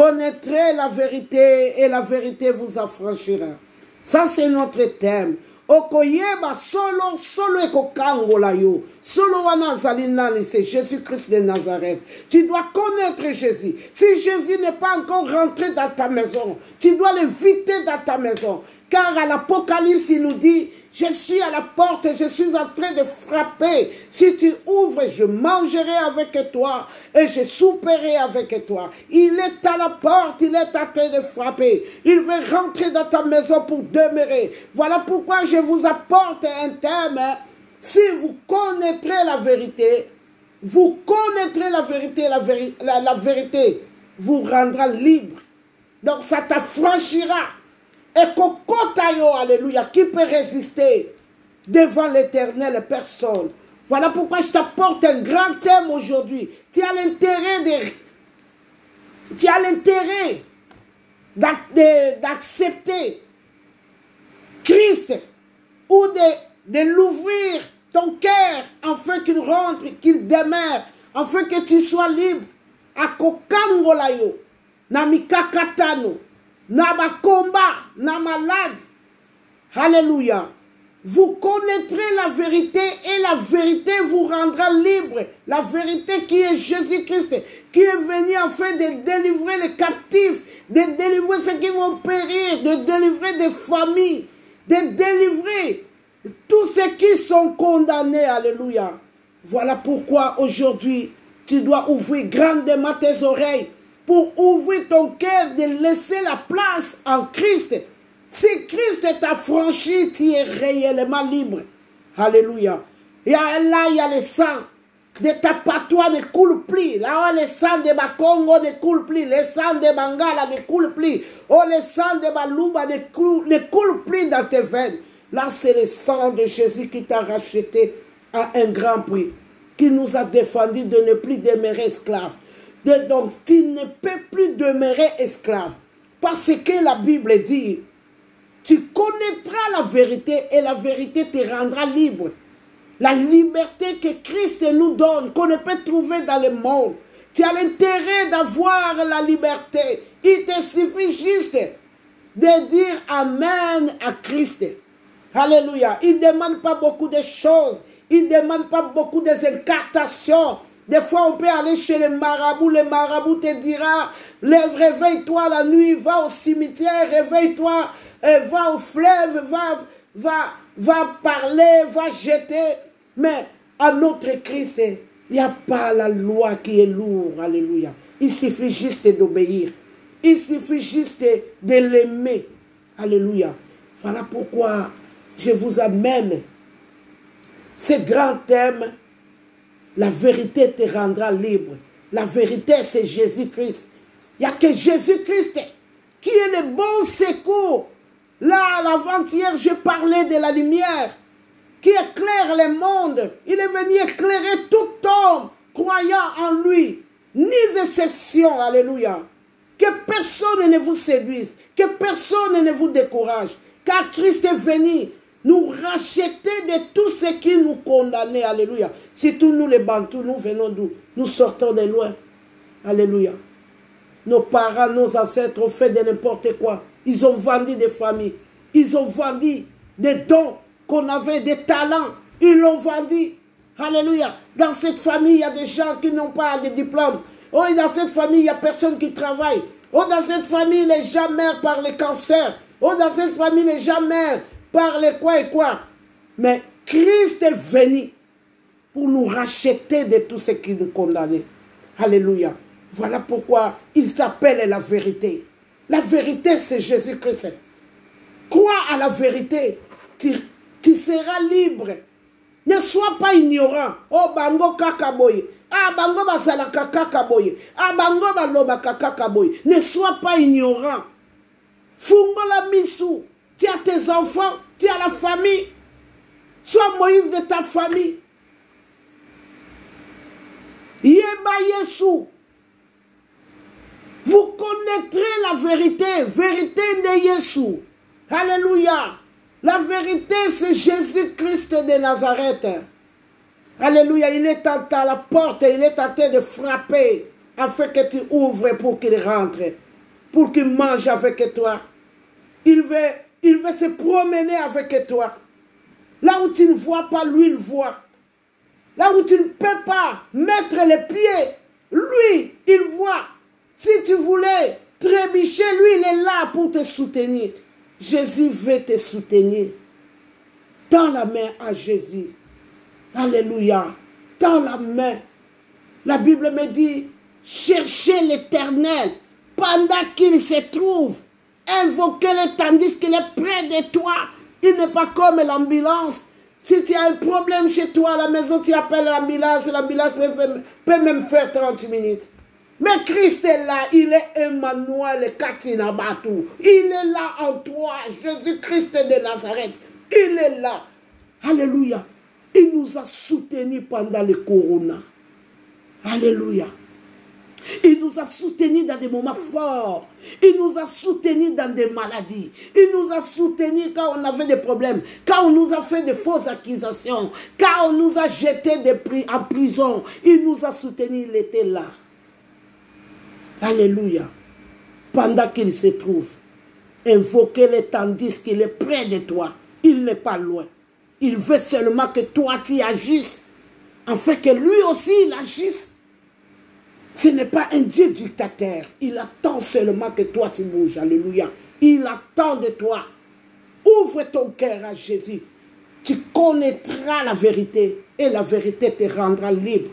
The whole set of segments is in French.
Connaîtrez la vérité et la vérité vous affranchira. Ça, c'est notre thème. Okoyeba solo ekokangola yo. Solo wana zalinani, c'est Jésus-Christ de Nazareth. Tu dois connaître Jésus. Si Jésus n'est pas encore rentré dans ta maison, tu dois l'inviter dans ta maison. Car à l'Apocalypse, il nous dit, je suis à la porte, je suis en train de frapper. Si tu ouvres, je mangerai avec toi et je souperai avec toi. Il est à la porte, il est en train de frapper. Il veut rentrer dans ta maison pour demeurer. Voilà pourquoi je vous apporte un thème. Si vous connaîtrez la vérité, vous connaîtrez la vérité, la vérité vous rendra libre. Donc ça t'affranchira. Et Kokotayo, alléluia, qui peut résister devant l'éternel? Personne. Voilà pourquoi je t'apporte un grand thème aujourd'hui. Tu as l'intérêt d'accepter Christ ou de l'ouvrir ton cœur afin qu'il rentre, qu'il demeure, afin que tu sois libre. Akokangolayo, namikakatano. Na combat, na malade. Alléluia. Vous connaîtrez la vérité et la vérité vous rendra libre. La vérité qui est Jésus-Christ, qui est venu afin de délivrer les captifs, de délivrer ceux qui vont périr, de délivrer des familles, de délivrer tous ceux qui sont condamnés. Alléluia. Voilà pourquoi aujourd'hui, tu dois ouvrir grandement tes oreilles pour ouvrir ton cœur, de laisser la place en Christ. Si Christ t'a franchi, tu es réellement libre. Alléluia. Et là, il y a le sang de ta patois ne coule plus. Là, le sang de Bakongo ne coule plus. Le sang de Bangala ne coule plus. Oh, le sang de Baluba ne coule plus dans tes veines. Là, c'est le sang de Jésus qui t'a racheté à un grand prix, qui nous a défendu de ne plus demeurer esclaves. Donc, tu ne peux plus demeurer esclave. Parce que la Bible dit, tu connaîtras la vérité et la vérité te rendra libre. La liberté que Christ nous donne, qu'on ne peut trouver dans le monde. Tu as l'intérêt d'avoir la liberté. Il te suffit juste de dire Amen à Christ. Alléluia. Il ne demande pas beaucoup de choses. Il ne demande pas beaucoup d'incartations. Des fois, on peut aller chez le marabout te dira, réveille-toi la nuit, va au cimetière, réveille-toi, va au fleuve, va parler, va jeter. Mais à notre Christ, il n'y a pas la loi qui est lourde. Alléluia. Il suffit juste d'obéir. Il suffit juste de l'aimer. Alléluia. Voilà pourquoi je vous amène ce grand thème. La vérité te rendra libre. La vérité, c'est Jésus-Christ. Il n'y a que Jésus-Christ qui est le bon secours. Là, l'avant-hier, je parlais de la lumière qui éclaire le monde. Il est venu éclairer tout homme croyant en lui. Ni exception, alléluia. Que personne ne vous séduise, que personne ne vous décourage. Car Christ est venu nous racheter de tout ce qui nous condamnait. Alléluia. Surtout nous les Bantous, nous venons d'où? Nous sortons de loin. Alléluia. Nos parents, nos ancêtres ont fait de n'importe quoi. Ils ont vendu des familles. Ils ont vendu des dons qu'on avait, des talents. Ils l'ont vendu. Alléluia. Dans cette famille, il y a des gens qui n'ont pas de diplôme. Oh, dans cette famille, il n'y a personne qui travaille. Oh, dans cette famille, les gens meurent par le cancer. Oh, dans cette famille, les gens meurent par les quoi et quoi. Mais Christ est venu pour nous racheter de tout ce qui nous condamnait. Alléluia. Voilà pourquoi il s'appelle la vérité. La vérité, c'est Jésus-Christ. Crois à la vérité. Tu seras libre. Ne sois pas ignorant. Oh, bango kakaboye. Ah, bango basala kakaboye. Ah, bango baloba kakaboye. Ne sois pas ignorant. Fungola misu. Tu as tes enfants. Tu as la famille. Sois Moïse de ta famille. Yeba Yesu. Vous connaîtrez la vérité. Vérité de Yesu. Alléluia. La vérité, c'est Jésus-Christ de Nazareth. Alléluia. Il est à la porte. Il est en train de frapper afin que tu ouvres pour qu'il rentre. pour qu'il mange avec toi. Il veut se promener avec toi. Là où tu ne vois pas, lui, il voit. Là où tu ne peux pas mettre les pieds, lui, il voit. Si tu voulais trébucher, lui, il est là pour te soutenir. Jésus veut te soutenir. Tends la main à Jésus. Alléluia. Tends la main. La Bible me dit, cherchez l'Éternel pendant qu'il se trouve. Invoquez-le tandis qu'il est près de toi. Il n'est pas comme l'ambulance. Si tu as un problème chez toi à la maison, tu appelles l'ambulance. L'ambulance peut même faire 30 minutes. Mais Christ est là. Il est Emmanuel Katinabatou. Il est là en toi. Jésus-Christ de Nazareth. Il est là. Alléluia. Il nous a soutenus pendant le corona. Alléluia. Il nous a soutenus dans des moments forts. Il nous a soutenus dans des maladies. Il nous a soutenus quand on avait des problèmes. Quand on nous a fait de fausses accusations. Quand on nous a jetés en prison. Il nous a soutenus. Il était là. Alléluia. Pendant qu'il se trouve. Invoquez-le tandis qu'il est près de toi. Il n'est pas loin. Il veut seulement que toi tu agisses. Afin que lui aussi il agisse. Ce n'est pas un Dieu dictateur. Il attend seulement que toi tu bouges. Alléluia. Il attend de toi. Ouvre ton cœur à Jésus. Tu connaîtras la vérité. Et la vérité te rendra libre.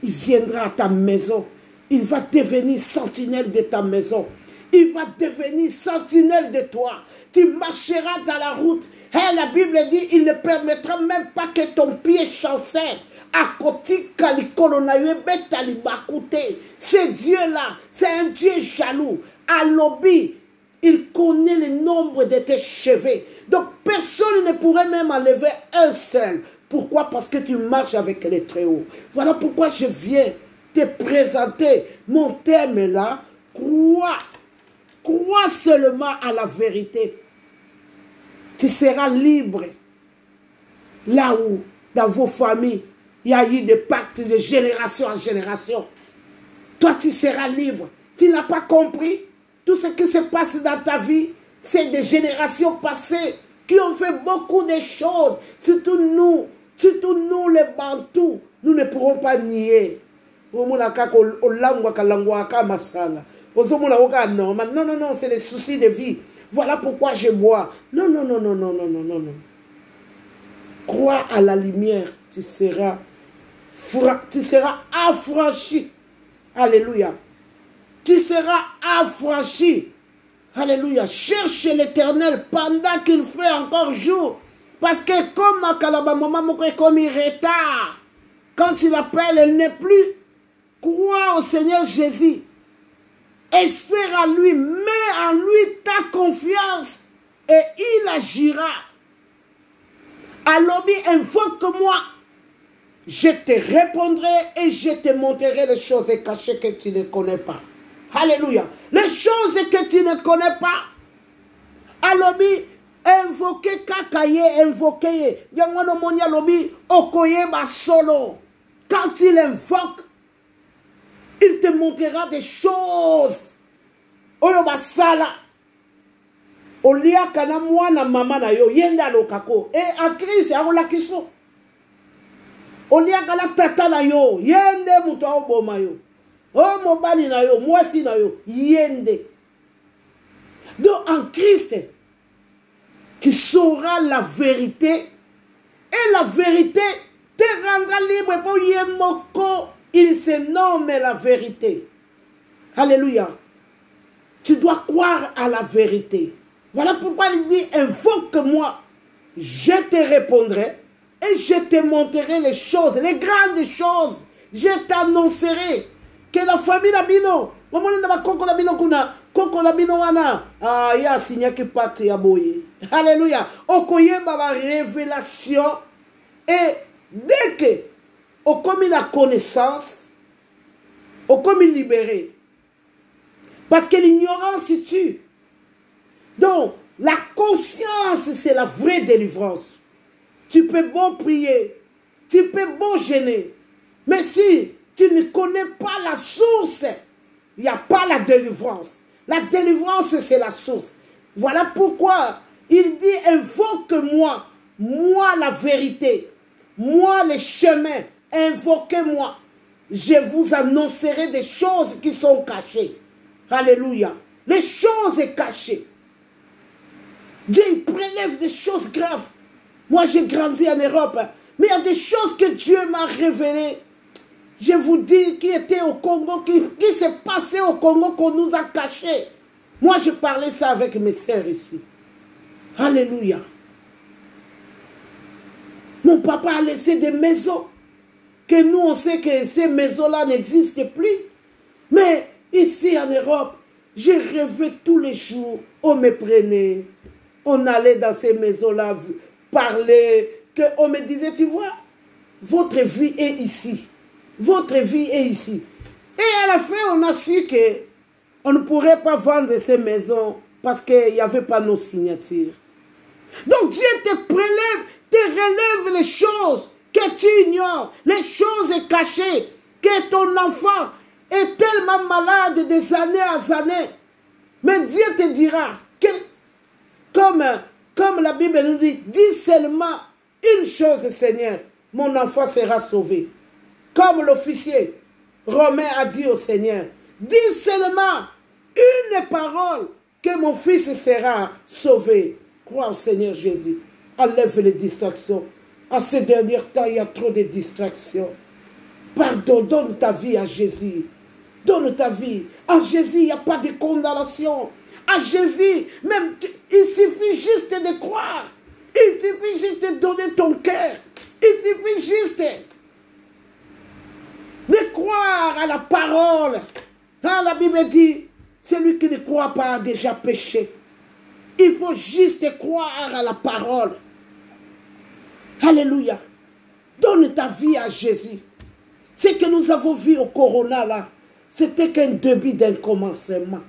Il viendra à ta maison. Il va devenir sentinelle de ta maison. Il va devenir sentinelle de toi. Tu marcheras dans la route. Et la Bible dit, il ne permettra même pas que ton pied chancelle. Ce Dieu-là, c'est un Dieu jaloux. À l'obi, il connaît le nombre de tes cheveux. Donc personne ne pourrait même enlever un seul. Pourquoi? Parce que tu marches avec les Très-Hauts. Voilà pourquoi je viens te présenter mon thème là. Crois seulement à la vérité. Tu seras libre. Là où, dans vos familles, il y a eu des pactes de génération en génération. Toi, tu seras libre. Tu n'as pas compris. Tout ce qui se passe dans ta vie, c'est des générations passées qui ont fait beaucoup de choses. Surtout nous les Bantous, nous ne pourrons pas nier. Non, c'est les soucis de vie. Voilà pourquoi je bois. Non. Crois à la lumière, tu seras affranchi. Alléluia. Tu seras affranchi. Alléluia. Cherche l'Éternel pendant qu'il fait encore jour. Parce que comme il retard, quand tu l'appelles, elle n'est plus. Crois au Seigneur Jésus. Espère en lui, mets en lui ta confiance et il agira. Alors, invoque-moi, je te répondrai et je te montrerai les choses cachées que tu ne connais pas. Alléluia. Les choses que tu ne connais pas. Alors, invoquez kakaye, invoquez. Yangono monia lobi, okoye basolo. Quand il invoque, il te montrera des choses. Oyo basala. Olia kana mwana mama na yo yenda lokako. E a Christ akola kiso. Olia kana tata na yo yende muto oboma yo. O mobali na yo, mwasi na yo yende. Donc en Christ, tu sauras la vérité et la vérité te rendra libre pour yemoko. Il se nomme la vérité. Alléluia. Tu dois croire à la vérité. Voilà pourquoi il dit, invoque-moi, je te répondrai et je te montrerai les choses, les grandes choses. Je t'annoncerai que la famille d'Abino, alléluia. Okoyeba la révélation et dès que au comme la connaissance, au comme libéré. Parce que l'ignorance tue. Donc, la conscience, c'est la vraie délivrance. Tu peux bon prier, tu peux bon gêner. Mais si tu ne connais pas la source, il n'y a pas la délivrance. La délivrance, c'est la source. Voilà pourquoi il dit, invoque-moi, moi la vérité, moi les chemins, invoquez-moi. Je vous annoncerai des choses qui sont cachées. Alléluia. Les choses cachées. Dieu il prélève des choses graves. Moi j'ai grandi en Europe, mais il y a des choses que Dieu m'a révélées. Je vous dis qui était au Congo, qui s'est passé au Congo qu'on nous a caché. Moi je parlais ça avec mes sœurs ici. Alléluia. Mon papa a laissé des maisons. Que nous on sait que ces maisons-là n'existent plus. Mais ici en Europe, j'ai rêvé tous les jours. On me prenait. On allait dans ces maisons-là parler. On me disait, tu vois, votre vie est ici. Votre vie est ici. Et à la fin, on a su qu'on ne pourrait pas vendre ces maisons parce qu'il n'y avait pas nos signatures. Donc Dieu te prélève, te relève les choses que tu ignores, les choses cachées, que ton enfant est tellement malade des années à années. Mais Dieu te dira, comme la Bible nous dit, dis seulement une chose, Seigneur, mon enfant sera sauvé. Comme l'officier romain a dit au Seigneur, dis seulement une parole que mon fils sera sauvé. Crois au Seigneur Jésus. Enlève les distractions. En ces derniers temps, il y a trop de distractions. Pardon, donne ta vie à Jésus. Donne ta vie. En Jésus, il n'y a pas de condamnation. À Jésus, même, il suffit juste de croire. Il suffit juste de donner ton cœur. Il suffit juste de croire à la parole. Quand la Bible dit, celui qui ne croit pas a déjà péché. Il faut juste croire à la parole. Alléluia. Donne ta vie à Jésus. Ce que nous avons vu au Corona là, c'était qu'un début d'un commencement.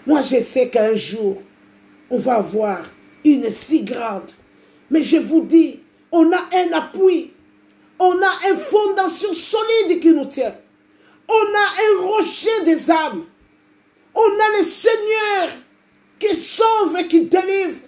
Moi je sais qu'un jour, on va avoir une si grande. Mais je vous dis, on a un appui. On a une fondation solide qui nous tient. On a un rocher des âmes. On a le Seigneur qui sauve et qui délivre.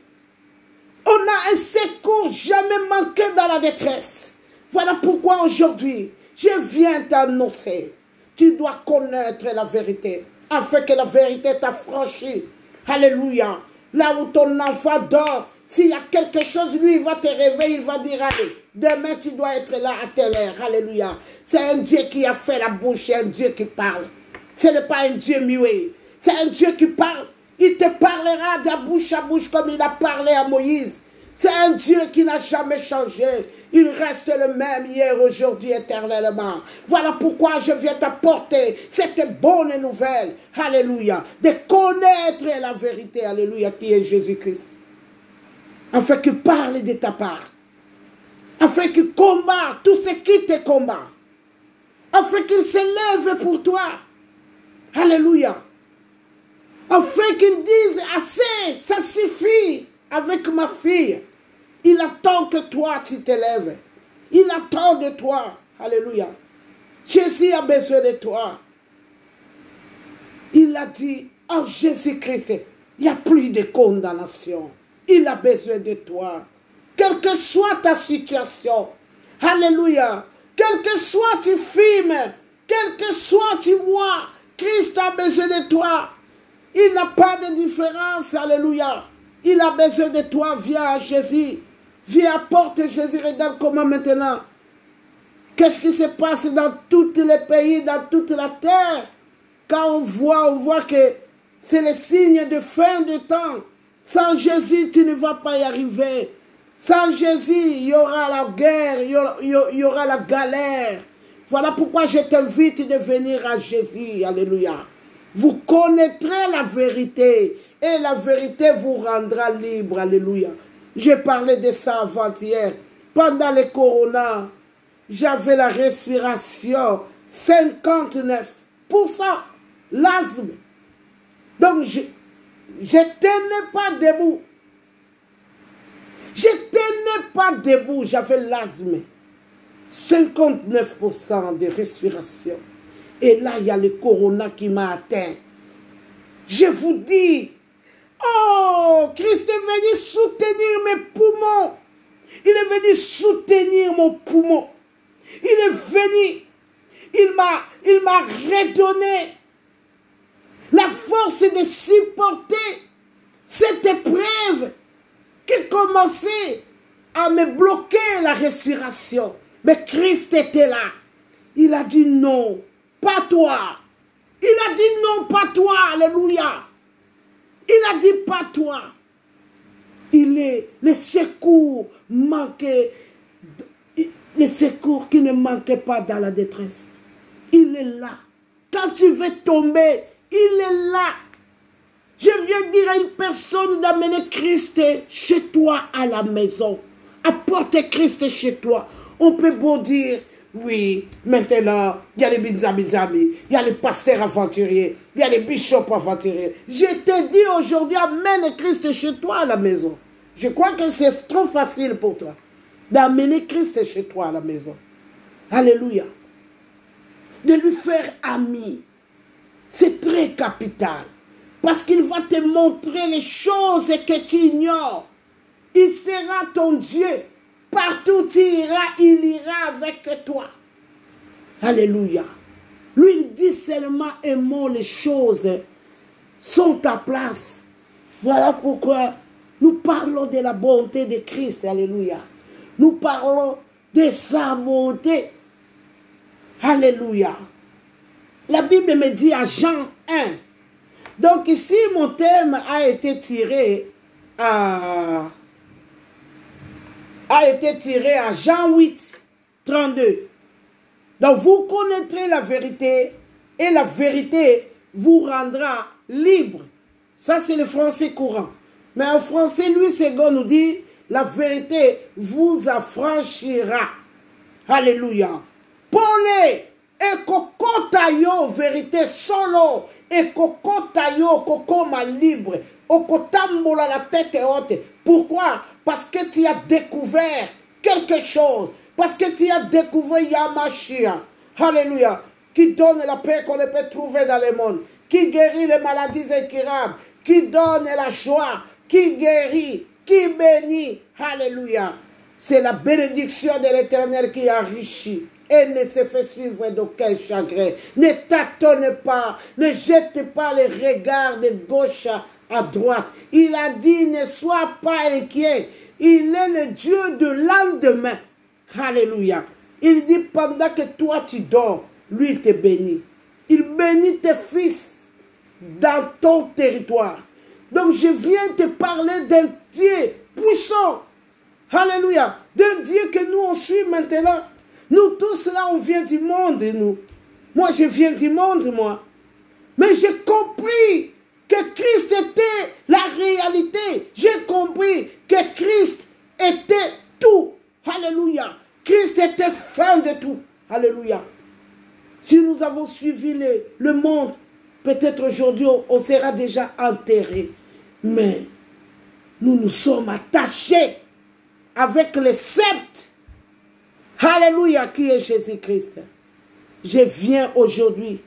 On a un secours jamais manqué dans la détresse. Voilà pourquoi aujourd'hui, je viens t'annoncer. Tu dois connaître la vérité, afin que la vérité t'affranchisse. Alléluia. Là où ton enfant dort, s'il y a quelque chose, lui, il va te réveiller, il va dire, allez, demain tu dois être là à telle heure. Alléluia. C'est un Dieu qui a fait la bouche, c'est un Dieu qui parle. Ce n'est pas un Dieu muet. C'est un Dieu qui parle. Il te parlera de bouche à bouche comme il a parlé à Moïse. C'est un Dieu qui n'a jamais changé. Il reste le même hier, aujourd'hui, éternellement. Voilà pourquoi je viens t'apporter cette bonne nouvelle. Alléluia. De connaître la vérité. Alléluia. Qui est Jésus-Christ. Afin qu'il parle de ta part. Afin qu'il combat tout ce qui te combat. Afin qu'il s'élève pour toi. Alléluia. Afin qu'il dise, assez, ça suffit avec ma fille. Il attend que toi, tu t'élèves. Il attend de toi. Alléluia. Jésus a besoin de toi. Il a dit, en Jésus-Christ, il n'y a plus de condamnation. Il a besoin de toi. Quelle que soit ta situation. Alléluia. Quel que soit tu fumes. Quel que soit tu bois. Christ a besoin de toi. Il n'a pas de différence. Alléluia. Il a besoin de toi. Viens à Jésus. Viens, apporte Jésus. Regarde comment maintenant. Qu'est-ce qui se passe dans tous les pays, dans toute la terre. Quand on voit que c'est le signe de fin de temps. Sans Jésus, tu ne vas pas y arriver. Sans Jésus, il y aura la guerre, il y aura la galère. Voilà pourquoi je t'invite de venir à Jésus. Alléluia. Vous connaîtrez la vérité et la vérité vous rendra libre. Alléluia. J'ai parlé de ça avant-hier. Pendant le corona, j'avais la respiration 59%. L'asthme. Donc, je tenais pas debout. Je tenais pas debout. J'avais l'asthme. 59% de respiration. Et là, il y a le corona qui m'a atteint. Je vous dis, oh, Christ est venu soutenir mes poumons. Il est venu soutenir mon poumon. Il est venu. Il m'a redonné la force de supporter cette épreuve qui commençait à me bloquer la respiration. Mais Christ était là. Il a dit non, pas toi. Il a dit non, pas toi. Alléluia. Il a dit pas toi. Il est le secours manqué, le secours qui ne manquait pas dans la détresse. Il est là. Quand tu veux tomber, il est là. Je viens dire à une personne d'amener Christ chez toi à la maison. Apporte Christ chez toi. On peut beau dire, oui, maintenant, il y a les binzami, il y a les pasteurs aventuriers, il y a les bishops aventuriers. Je te dis aujourd'hui, amène Christ chez toi à la maison. Je crois que c'est trop facile pour toi d'amener Christ chez toi à la maison. Alléluia. De lui faire ami. C'est très capital. Parce qu'il va te montrer les choses que tu ignores. Il sera ton Dieu. Partout où tu iras, il ira avec toi. Alléluia. Lui, il dit seulement aimons les choses sont à place. Voilà pourquoi nous parlons de la bonté de Christ. Alléluia. Nous parlons de sa bonté. Alléluia. La Bible me dit à Jean 1. Donc ici, mon thème a été tiré à Jean 8, 32. Donc vous connaîtrez la vérité et la vérité vous rendra libre. Ça c'est le français courant. Mais en français, Louis II nous dit, la vérité vous affranchira. Alléluia. Polé et kokotayo vérité solo et kokotayo kokoma libre. Okotambola la tête haute. Pourquoi? Parce que tu as découvert quelque chose. Parce que tu as découvert Yamashia. Alléluia. Qui donne la paix qu'on ne peut trouver dans le monde. Qui guérit les maladies incurables. Qui donne la joie. Qui guérit. Qui bénit. Alléluia. C'est la bénédiction de l'Éternel qui enrichit. Et ne se fait suivre d'aucun chagrin. Ne tâtonne pas. Ne jette pas les regards de gauche à droite. Il a dit, ne sois pas inquiet. Il est le Dieu de lendemain. Alléluia. Il dit, pendant que toi tu dors, lui te bénit. Il bénit tes fils dans ton territoire. Donc je viens te parler d'un Dieu puissant. Alléluia. D'un Dieu que nous on suit maintenant. Nous tous là, on vient du monde, nous. Moi, je viens du monde, moi. Mais j'ai compris que Christ était la réalité. J'ai compris que Christ était tout. Alléluia. Christ était fin de tout. Alléluia. Si nous avons suivi le monde, peut-être aujourd'hui, on sera déjà enterré. Mais nous nous sommes attachés avec le sceptre. Alléluia, qui est Jésus-Christ. Je viens aujourd'hui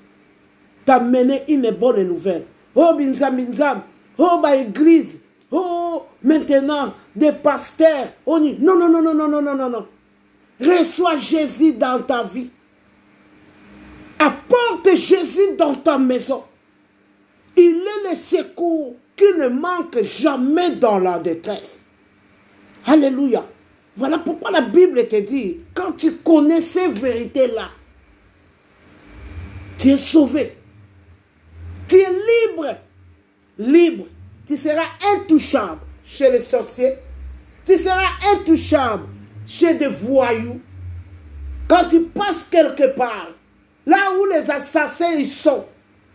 t'amener une bonne nouvelle. Oh, binzam, binzam. Oh, bah, église. Oh, maintenant, des pasteurs. On dit, non, non, non, non, non, non, non, non, non. Reçois Jésus dans ta vie. Apporte Jésus dans ta maison. Il est le secours qui ne manque jamais dans la détresse. Alléluia. Voilà pourquoi la Bible te dit, quand tu connais ces vérités-là, tu es sauvé. Tu es libre. Libre. Tu seras intouchable chez les sorciers. Tu seras intouchable chez des voyous. Quand tu passes quelque part, là où les assassins ils sont,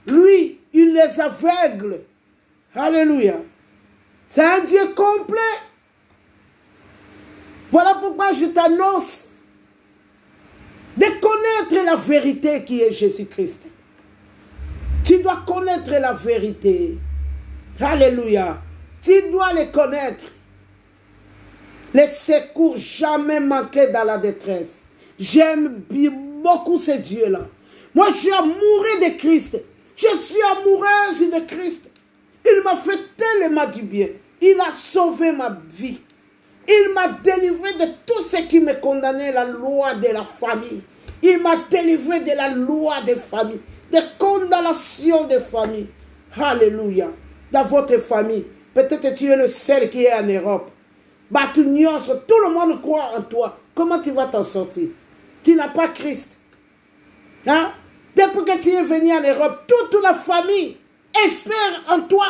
lui, il les aveugle. Alléluia. C'est un Dieu complet. Voilà pourquoi je t'annonce de connaître la vérité qui est Jésus-Christ. Tu dois connaître la vérité. Alléluia. Tu dois le connaître. Les secours jamais manqués dans la détresse. J'aime beaucoup ce Dieu-là. Moi, je suis amoureux de Christ. Je suis amoureuse de Christ. Il m'a fait tellement du bien. Il a sauvé ma vie. Il m'a délivré de tout ce qui me condamnait, la loi de la famille. Il m'a délivré de la loi des familles, des condamnations des familles. Alléluia. Dans votre famille, peut-être tu es le seul qui est en Europe. Bah, tout le monde croit en toi. Comment tu vas t'en sortir? Tu n'as pas Christ. Hein? Depuis que tu es venu en Europe, toute la famille espère en toi.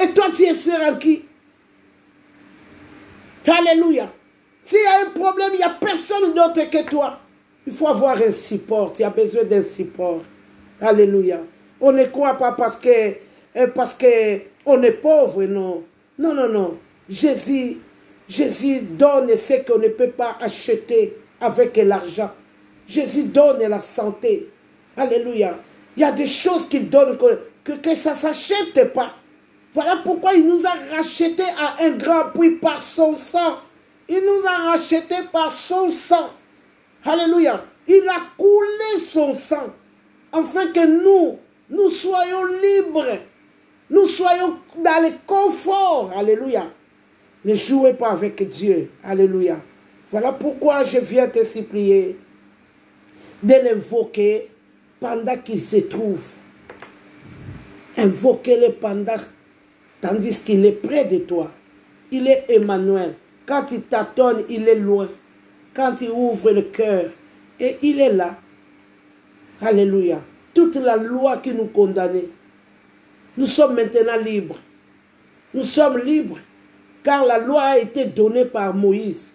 Et toi, tu espères en qui? Alléluia. S'il y a un problème, il n'y a personne d'autre que toi. Il faut avoir un support. Tu as besoin d'un support. Alléluia. On ne croit pas parce que on est pauvre, non. Non, non, non. Jésus donne ce qu'on ne peut pas acheter avec l'argent. Jésus donne la santé. Alléluia. Il y a des choses qu'il donne que ça ne s'achète pas. Voilà pourquoi il nous a rachetés à un grand prix par son sang. Il nous a rachetés par son sang. Alléluia. Il a coulé son sang afin que nous soyons libres. Nous soyons dans le confort. Alléluia. Ne jouez pas avec Dieu. Alléluia. Voilà pourquoi je viens te supplier de l'invoquer pendant qu'il se trouve. Invoquez-le pendant, tandis qu'il est près de toi. Il est Emmanuel. Quand il t'attend, il est loin. Quand il ouvre le cœur, et il est là. Alléluia. Toute la loi qui nous condamnait, nous sommes maintenant libres. Nous sommes libres, car la loi a été donnée par Moïse.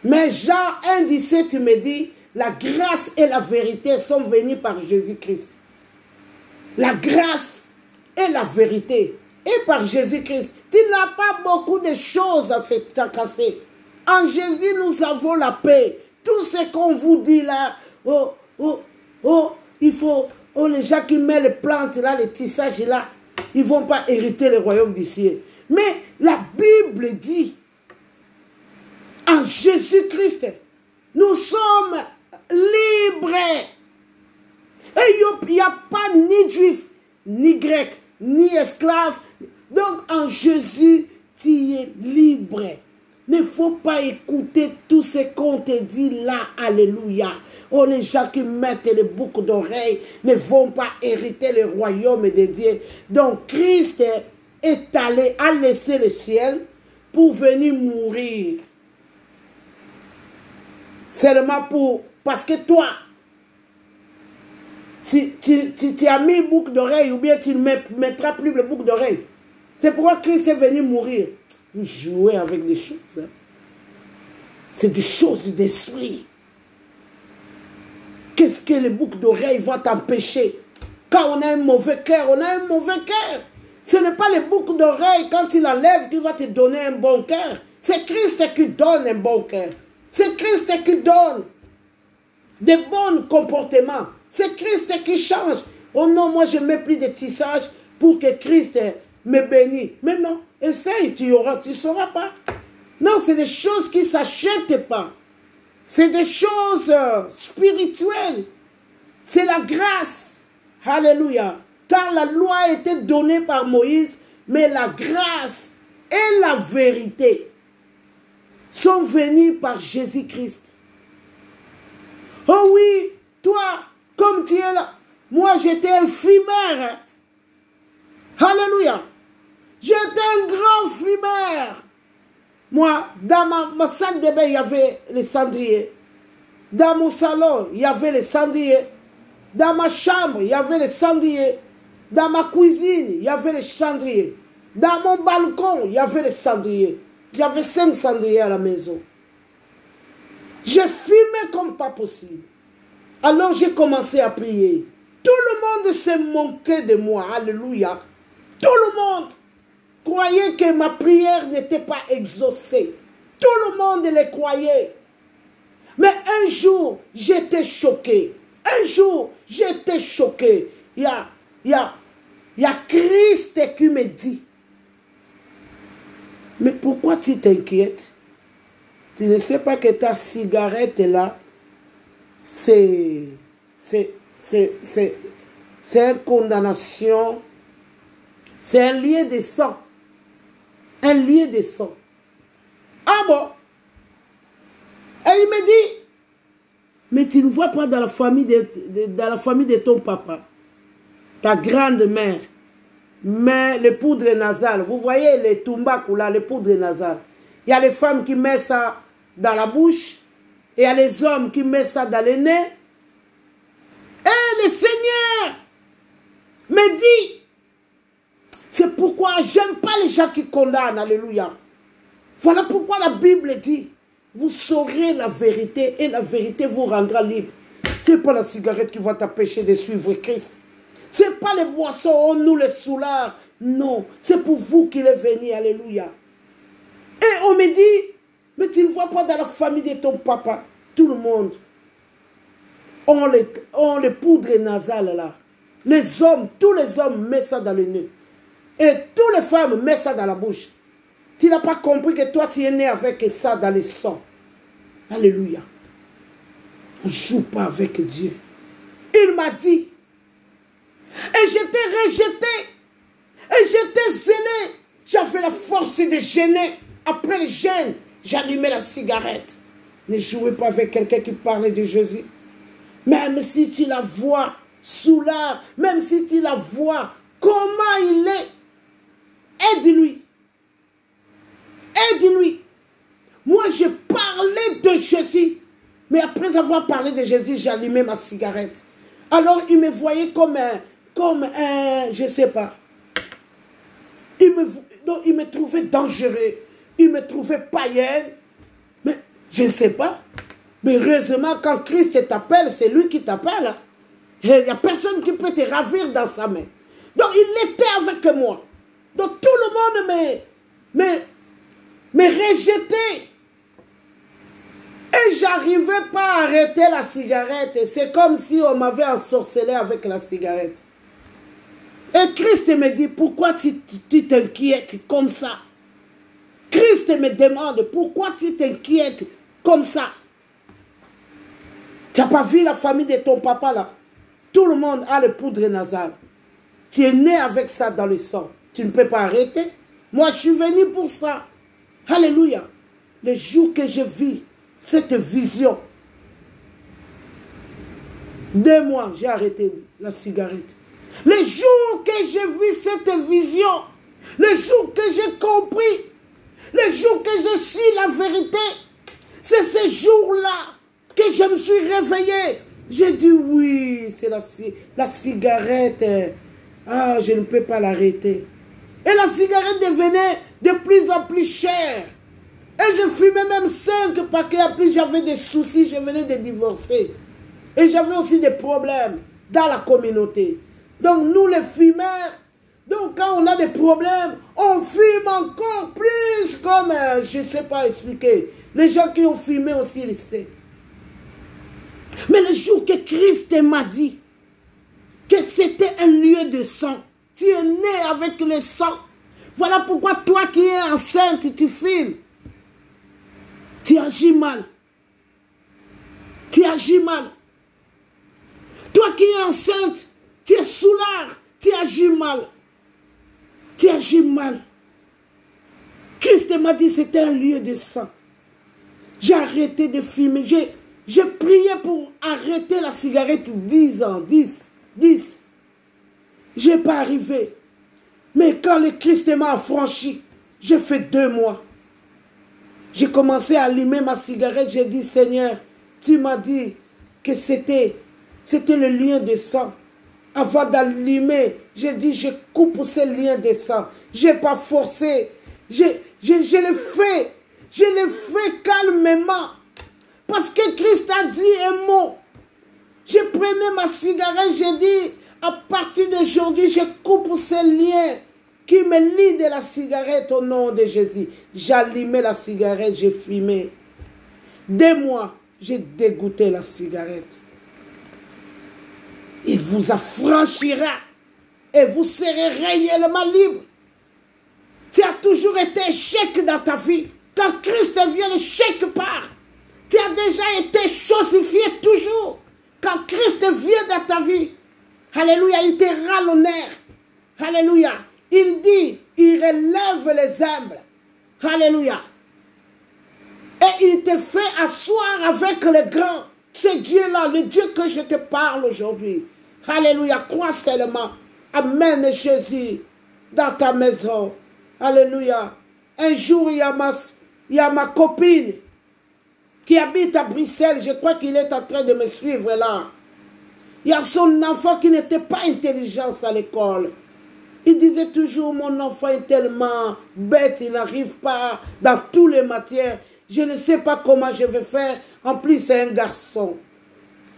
Mais Jean 1,17 me dit, la grâce et la vérité sont venues par Jésus-Christ. La grâce et la vérité est par Jésus-Christ. Tu n'as pas beaucoup de choses à se tracasser. En Jésus, nous avons la paix. Tout ce qu'on vous dit là, il faut, les gens qui mettent les plantes là, les tissages là, ils ne vont pas hériter le royaume du ciel. Mais la Bible dit, en Jésus-Christ, nous sommes libres. Et il n'y a pas ni juif, ni grec, ni esclave. Donc en Jésus, tu es libre. Il ne faut pas écouter tout ce qu'on te dit là. Alléluia. Oh, les gens qui mettent les boucles d'oreilles ne vont pas hériter le royaume de Dieu. Donc Christ est allé, a laissé le ciel pour venir mourir. Seulement parce que toi, tu as mis boucle d'oreille ou bien tu ne mettras plus le boucle d'oreille. C'est pourquoi Christ est venu mourir. Vous jouez avec des choses. Hein? C'est des choses d'esprit. Qu'est-ce que les boucles d'oreille vont t'empêcher? Quand on a un mauvais cœur, on a un mauvais cœur. Ce n'est pas les boucles d'oreille, quand il enlève, qui va te donner un bon cœur. C'est Christ qui donne un bon cœur. C'est Christ qui donne des bons comportements. C'est Christ qui change. Oh non, moi je ne mets plus de tissage pour que Christ me bénisse. Mais non, essaye, tu ne sauras pas. Non, c'est des choses qui ne s'achètent pas. C'est des choses spirituelles. C'est la grâce. Alléluia. Car la loi a été donnée par Moïse, mais la grâce et la vérité sont venues par Jésus-Christ. Oh oui, toi, comme tu es là, moi j'étais un fumeur. Alléluia. J'étais un grand fumeur. Moi, dans ma salle de bain, il y avait les cendriers. Dans mon salon, il y avait les cendriers. Dans ma chambre, il y avait les cendriers. Dans ma cuisine, il y avait les cendriers. Dans mon balcon, il y avait les cendriers. J'avais 5 cendriers à la maison. J'ai fumé comme pas possible. Alors j'ai commencé à prier. Tout le monde s'est moqué de moi. Alléluia. Tout le monde croyait que ma prière n'était pas exaucée. Tout le monde le croyait. Mais un jour, j'étais choqué. Un jour, j'étais choqué. Il y a Christ qui me dit, mais pourquoi tu t'inquiètes? Tu ne sais pas que ta cigarette là, c'est une condamnation C'est un lien de sang. Un lien de sang. Ah bon? Et il me dit, mais tu ne vois pas dans la famille de ton papa, ta grande-mère, mais les poudres nasales. Vous voyez les tumbaku là, les poudres nasales. Il y a les femmes qui mettent ça dans la bouche. Et il y a les hommes qui mettent ça dans les nez. Et le Seigneur me dit, c'est pourquoi j'aime pas les gens qui condamnent. Alléluia. Voilà pourquoi la Bible dit, vous saurez la vérité et la vérité vous rendra libre. Ce n'est pas la cigarette qui va t'empêcher de suivre Christ. Ce n'est pas les boissons, oh, nous les soulards. Non, c'est pour vous qu'il est venu. Alléluia. Et on me dit, mais tu ne vois pas dans la famille de ton papa, tout le monde ont les poudres nasales là. Les hommes, tous les hommes mettent ça dans le nez. Et toutes les femmes mettent ça dans la bouche. Tu n'as pas compris que toi tu es né avec ça dans le sang. Alléluia. On ne joue pas avec Dieu. Il m'a dit. Et j'étais rejeté. Et j'étais zélé. J'avais la force de gêner. Après le gêne, j'allumais la cigarette. Ne jouez pas avec quelqu'un qui parlait de Jésus. Même si tu la vois soulard, même si tu la vois, comment il est, aide-lui. Aide-lui. Moi, je parlais de Jésus. Mais après avoir parlé de Jésus, j'allumais ma cigarette. Alors, il me voyait comme un je ne sais pas. Il me trouvait dangereux. Il me trouvait païen. Mais je ne sais pas. Mais heureusement, quand Christ t'appelle, c'est lui qui t'appelle. Il n'y a personne qui peut te ravir dans sa main. Donc, il était avec moi. Donc, tout le monde me rejetait. Et j'arrivais pas à arrêter la cigarette. C'est comme si on m'avait ensorcelé avec la cigarette. Et Christ me dit, pourquoi tu t'inquiètes comme ça? Christ me demande, pourquoi tu t'inquiètes comme ça? Tu n'as pas vu la famille de ton papa là? Tout le monde a le poudre nasale. Tu es né avec ça dans le sang. Tu ne peux pas arrêter. Moi, je suis venu pour ça. Alléluia. Le jour que je vis cette vision, 2 mois, j'ai arrêté la cigarette. Le jour que j'ai vu cette vision, le jour que j'ai compris, le jour que je suis la vérité, c'est ce jour-là que je me suis réveillé. J'ai dit oui, c'est la cigarette. Ah, je ne peux pas l'arrêter. Et la cigarette devenait de plus en plus chère. Et je fumais même 5 paquets. Après, j'avais des soucis. Je venais de divorcer. Et j'avais aussi des problèmes dans la communauté. Donc, nous, les fumeurs, donc quand on a des problèmes, on fume encore plus comme, je ne sais pas expliquer. Les gens qui ont fumé aussi, ils savent. Mais le jour que Christ m'a dit que c'était un lieu de sang, tu es né avec le sang. Voilà pourquoi toi qui es enceinte, tu fumes. Tu agis mal. Tu agis mal. Toi qui es enceinte, tu es soulard. Tu agis mal. Tu agis mal. Christ m'a dit que c'était un lieu de sang. J'ai arrêté de fumer. J'ai prié pour arrêter la cigarette 10 ans. 10. Je n'ai pas arrivé. Mais quand le Christ m'a affranchi, j'ai fait 2 mois. J'ai commencé à allumer ma cigarette. J'ai dit, Seigneur, tu m'as dit que c'était le lien de sang. Avant d'allumer, j'ai dit, je coupe ce lien de sang. Je n'ai pas forcé. Je l'ai fait. Je l'ai fait calmement. Parce que Christ a dit un mot. Je prenais ma cigarette, j'ai dit, à partir d'aujourd'hui, je coupe ce lien qui me lie de la cigarette au nom de Jésus. J'allumais la cigarette, j'ai fumé. 2 mois, j'ai dégoûté la cigarette. Il vous affranchira et vous serez réellement libre. Tu as toujours été chèque dans ta vie. Quand Christ vient, le chèque part. Tu as déjà été chosifié toujours. Quand Christ vient dans ta vie, alléluia, il te rend l'honneur. Alléluia, Il dit, il relève les humbles. Alléluia. Et il te fait asseoir avec les grands. C'est Dieu-là, le Dieu que je te parle aujourd'hui. Alléluia. Crois seulement. Amène Jésus dans ta maison. Alléluia. Un jour, il y a ma copine qui habite à Bruxelles. Je crois qu'il est en train de me suivre là. Il y a son enfant qui n'était pas intelligent à l'école. Il disait toujours, mon enfant est tellement bête, il n'arrive pas dans toutes les matières. Je ne sais pas comment je vais faire. En plus, c'est un garçon.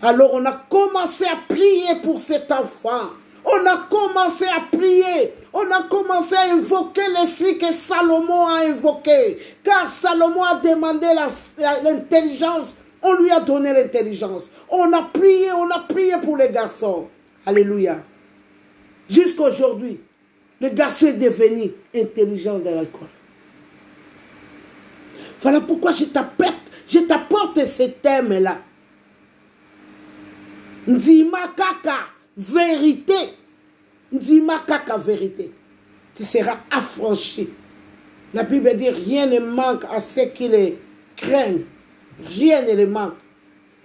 Alors, on a commencé à prier pour cet enfant. On a commencé à prier. On a commencé à invoquer l'esprit que Salomon a invoqué. Car Salomon a demandé l'intelligence. On lui a donné l'intelligence. On a prié pour les garçons. Alléluia. Jusqu'à aujourd'hui, le garçon est devenu intelligent dans l'école. Voilà pourquoi je t'apporte ce thème-là. Ndima kaka, vérité. Ndima kaka, vérité. Tu seras affranchi. La Bible dit rien ne manque à ceux qui les craignent. Rien ne les manque.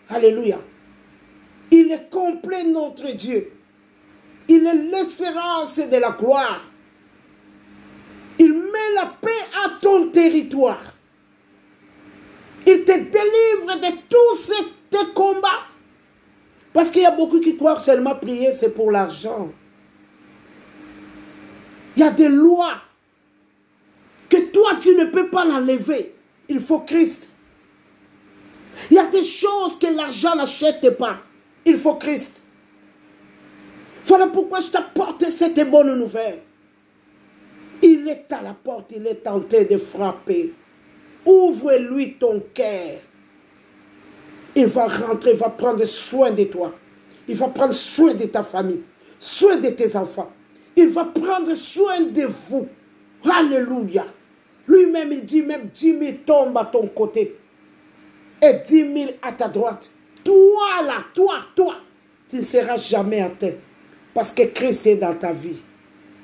Alléluia. Il est complet notre Dieu. Il est l'espérance de la gloire. Il met la paix à ton territoire. Il te délivre de tous tes combats. Parce qu'il y a beaucoup qui croient seulement prier, c'est pour l'argent. Il y a des lois que toi, tu ne peux pas l'enlever. Il faut Christ. Il y a des choses que l'argent n'achète pas. Il faut Christ. Voilà pourquoi je t'apporte cette bonne nouvelle. Il est à la porte, il est tenté de frapper. Ouvre-lui ton cœur. Il va rentrer, il va prendre soin de toi. Il va prendre soin de ta famille, soin de tes enfants. Il va prendre soin de vous. Alléluia. Lui-même, il dit même 10 000 tombent à ton côté et 10 000 à ta droite. Toi là, toi, tu ne seras jamais atteint parce que Christ est dans ta vie.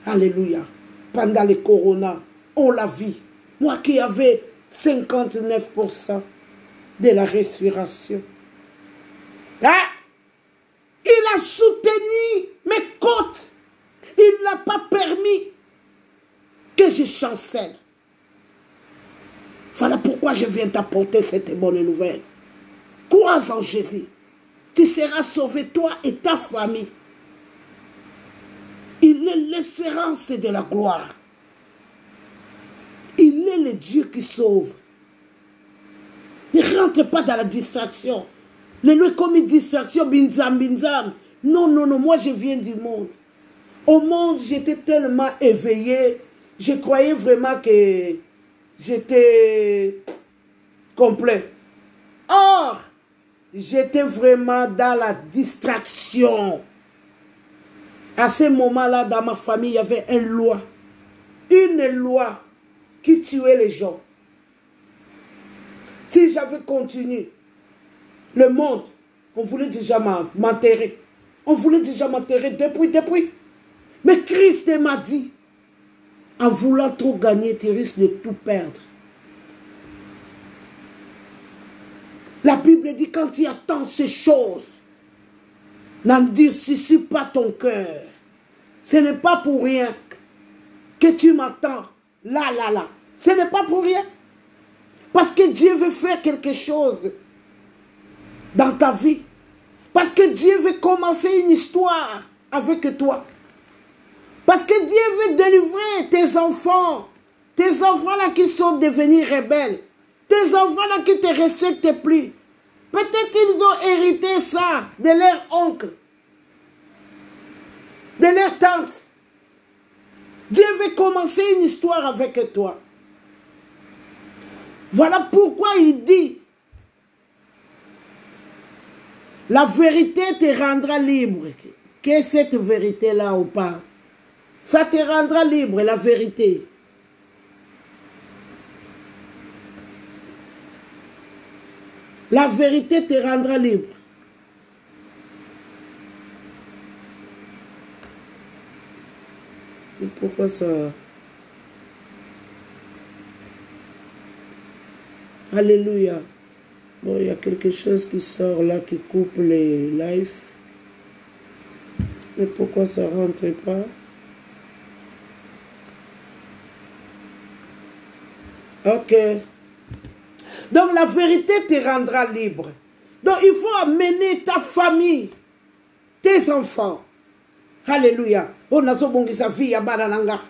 Alléluia. Pendant le corona, on l'a vu. Moi qui avais 59% de la respiration. Hein? Il a soutenu mes côtes. Il n'a pas permis que je chancelle. Voilà pourquoi je viens t'apporter cette bonne nouvelle. Crois en Jésus. Tu seras sauvé, toi et ta famille. Il est l'espérance de la gloire. Il est le Dieu qui sauve. Ne rentre pas dans la distraction. Le comme une distraction, binzam, binzam. Non, non, non, moi je viens du monde. Au monde, j'étais tellement éveillé. Je croyais vraiment que j'étais complet. Or, j'étais vraiment dans la distraction. À ce moment-là, dans ma famille, il y avait une loi qui tuait les gens. Si j'avais continué, le monde, on voulait déjà m'enterrer. On voulait déjà m'enterrer depuis. Mais Christ m'a dit, en voulant trop gagner, tu risques de tout perdre. La Bible dit, quand tu attends ces choses, n'endurcis pas ton cœur. Ce n'est pas pour rien que tu m'attends. Là. Ce n'est pas pour rien. Parce que Dieu veut faire quelque chose dans ta vie. Parce que Dieu veut commencer une histoire avec toi. Parce que Dieu veut délivrer tes enfants. Tes enfants là qui sont devenus rebelles. Tes enfants là qui ne te respectent plus. Peut-être qu'ils ont hérité ça de leur oncle. De leur tante. Dieu veut commencer une histoire avec toi. Voilà pourquoi il dit, la vérité te rendra libre. Qu'est-ce que cette vérité-là ou pas? Ça te rendra libre, la vérité. La vérité te rendra libre. Pourquoi ça... Alléluia. Bon, il y a quelque chose qui sort là, qui coupe les lives. Mais pourquoi ça ne rentre pas? Ok. Donc la vérité te rendra libre. Donc il faut amener ta famille, tes enfants. Alléluia. On a sa vie à Badananga.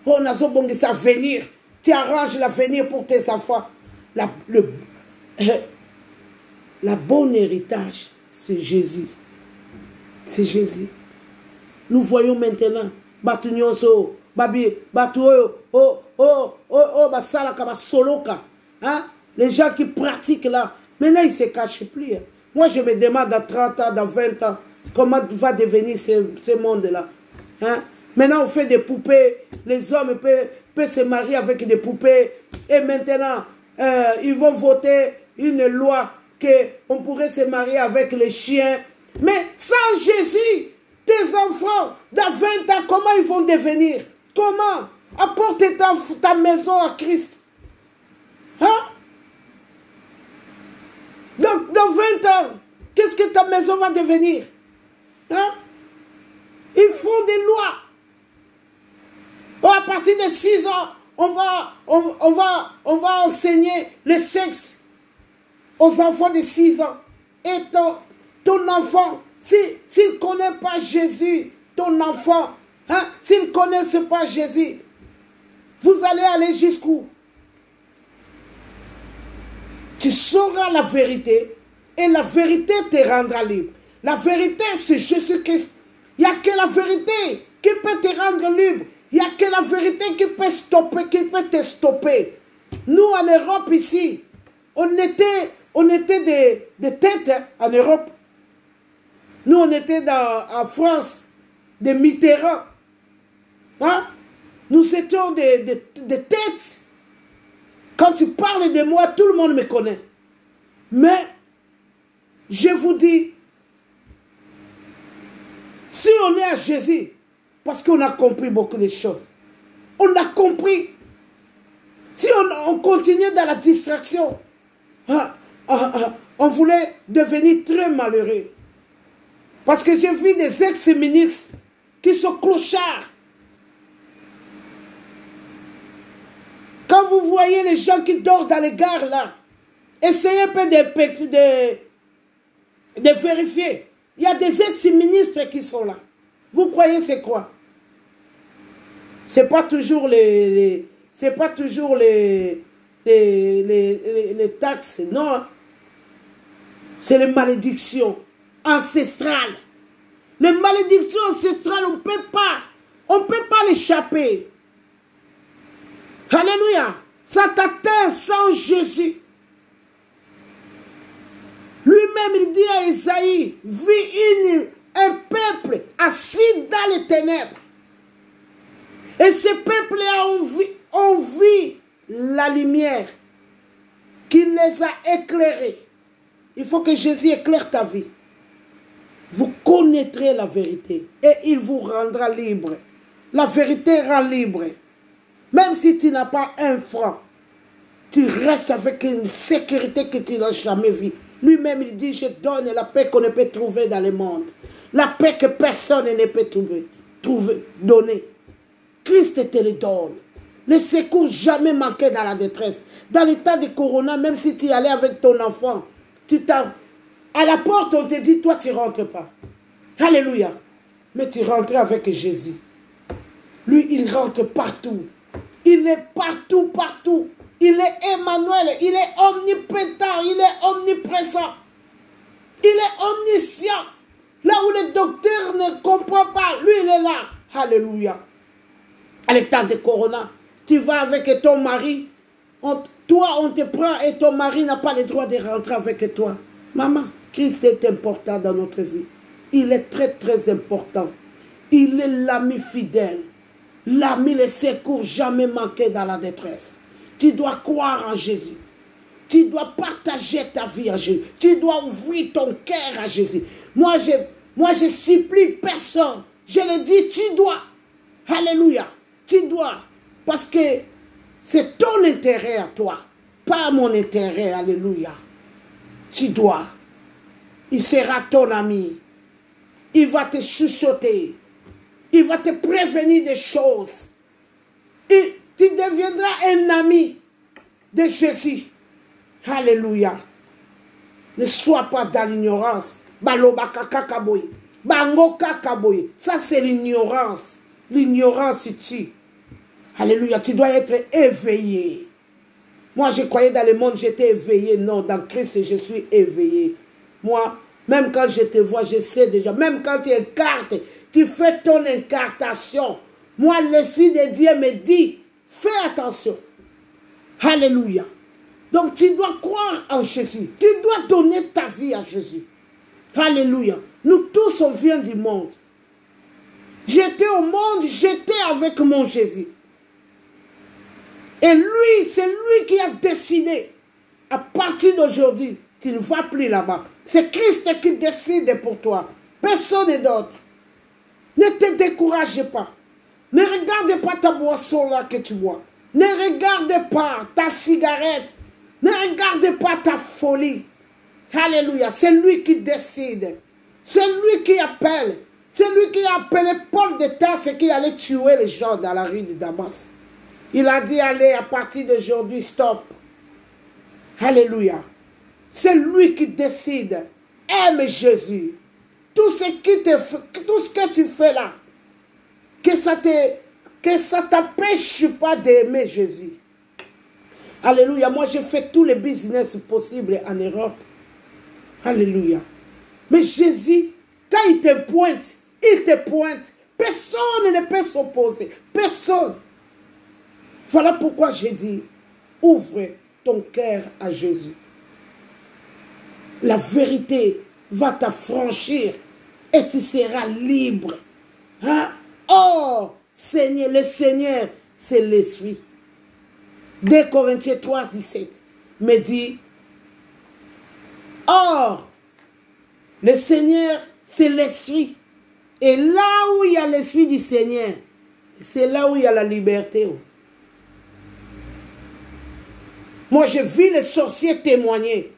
On a sa venir. Tu arranges l'avenir pour tes enfants. La bonne héritage, c'est Jésus. C'est Jésus. Nous voyons maintenant, les gens qui pratiquent là, maintenant ils ne se cachent plus. Moi je me demande dans 30 ans, dans 20 ans, comment va devenir ce monde-là. Hein? Maintenant on fait des poupées, les hommes peuvent se marier avec des poupées, et maintenant ils vont voter une loi qu'on pourrait se marier avec les chiens. Mais sans Jésus, tes enfants, dans 20 ans, comment ils vont devenir? Comment? Apporte ta maison à Christ. Hein? Donc, dans 20 ans, qu'est-ce que ta maison va devenir? Hein? Ils font des lois. Bon, à partir de 6 ans, on va enseigner le sexe aux enfants de 6 ans. Et ton enfant, s'il ne connaît pas Jésus, ton enfant, hein, s'il ne connaît pas Jésus, vous allez aller jusqu'où? Tu sauras la vérité et la vérité te rendra libre. La vérité, c'est Jésus-Christ. Il n'y a que la vérité qui peut te rendre libre. Il n'y a que la vérité qui peut te stopper. Nous, en Europe, ici, on était des têtes hein, en Europe. Nous, on était en France, des Mitterrand. Hein? Nous étions des têtes. Quand tu parles de moi, tout le monde me connaît. Mais, je vous dis, si on est à Jésus, parce qu'on a compris beaucoup de choses. On a compris. Si on continue dans la distraction, on voulait devenir très malheureux. Parce que j'ai vu des ex-ministres qui sont clochards. Quand vous voyez les gens qui dorment dans les gares là, essayez un peu de vérifier. Il y a des ex-ministres qui sont là. Vous croyez c'est quoi? C'est pas toujours les taxes, non. C'est les malédictions ancestrales. Les malédictions ancestrales, on ne peut pas l'échapper. Alléluia. Ça t'atteint sans Jésus. Lui-même, il dit à Isaïe, vis un peuple assis dans les ténèbres. Et ce peuple-là ont vu la lumière qui les a éclairés. Il faut que Jésus éclaire ta vie. Vous connaîtrez la vérité et il vous rendra libre. La vérité rend libre. Même si tu n'as pas un franc, tu restes avec une sécurité que tu n'as jamais vue. Lui-même, il dit, je donne la paix qu'on ne peut trouver dans le monde. La paix que personne ne peut donner. Christ te le donne. Le secours jamais manqué dans la détresse. Dans l'état de corona, même si tu y allais avec ton enfant, à la porte, on te dit, toi, tu ne rentres pas. Alléluia. Mais tu rentres avec Jésus. Lui, il rentre partout. Il est partout, partout. Il est Emmanuel. Il est omnipotent. Il est omniprésent. Il est omniscient. Là où le docteur ne comprend pas, lui, il est là. Alléluia. À l'état de corona, tu vas avec ton mari. Toi, on te prend et ton mari n'a pas le droit de rentrer avec toi. Maman, Christ est important dans notre vie. Il est très, très important. Il est l'ami fidèle. L'ami, le secours jamais manqué dans la détresse. Tu dois croire en Jésus. Tu dois partager ta vie à Jésus. Tu dois ouvrir ton cœur à Jésus. Moi, je supplie personne. Je le dis, tu dois. Alléluia. Tu dois. Parce que c'est ton intérêt à toi. Pas mon intérêt. Alléluia. Tu dois. Il sera ton ami. Il va te chuchoter. Il va te prévenir des choses. Et tu deviendras un ami de Jésus. Alléluia. Ne sois pas dans l'ignorance. Ça, c'est l'ignorance. L'ignorance tue. Alléluia. Tu dois être éveillé. Moi, je croyais dans le monde, j'étais éveillé. Non, dans Christ, je suis éveillé. Moi, même quand je te vois, je sais déjà. Même quand tu écartes, tu fais ton incartation. Moi, l'Esprit de Dieu me dit, fais attention. Alléluia. Donc, tu dois croire en Jésus. Tu dois donner ta vie à Jésus. Alléluia. Nous tous, on vient du monde. J'étais au monde, j'étais avec mon Jésus. Et lui, c'est lui qui a décidé. À partir d'aujourd'hui, tu ne vas plus là-bas. C'est Christ qui décide pour toi. Personne d'autre. Ne te décourage pas. Ne regarde pas ta boisson là que tu bois. Ne regarde pas ta cigarette. Ne regarde pas ta folie. Alléluia. C'est lui qui décide. C'est lui qui appelle. C'est lui qui a appelé Paul de Tarse qui allait tuer les gens dans la rue de Damas. Il a dit, allez, à partir d'aujourd'hui, stop. Alléluia. C'est lui qui décide. Aime Jésus. Tout ce que tu fais là, que ça t'empêche pas d'aimer Jésus. Alléluia. Moi, j'ai fait tous les business possibles en Europe. Alléluia. Mais Jésus, quand il te pointe, il te pointe. Personne ne peut s'opposer. Personne. Voilà pourquoi j'ai dit, ouvre ton cœur à Jésus. La vérité va t'affranchir et tu seras libre. Hein? Oh, Seigneur, le Seigneur, c'est l'Esprit. 2 Corinthiens 3, 17 me dit, or, le Seigneur, c'est l'Esprit. Et là où il y a l'Esprit du Seigneur, c'est là où il y a la liberté. Moi, je vis les sorciers témoigner.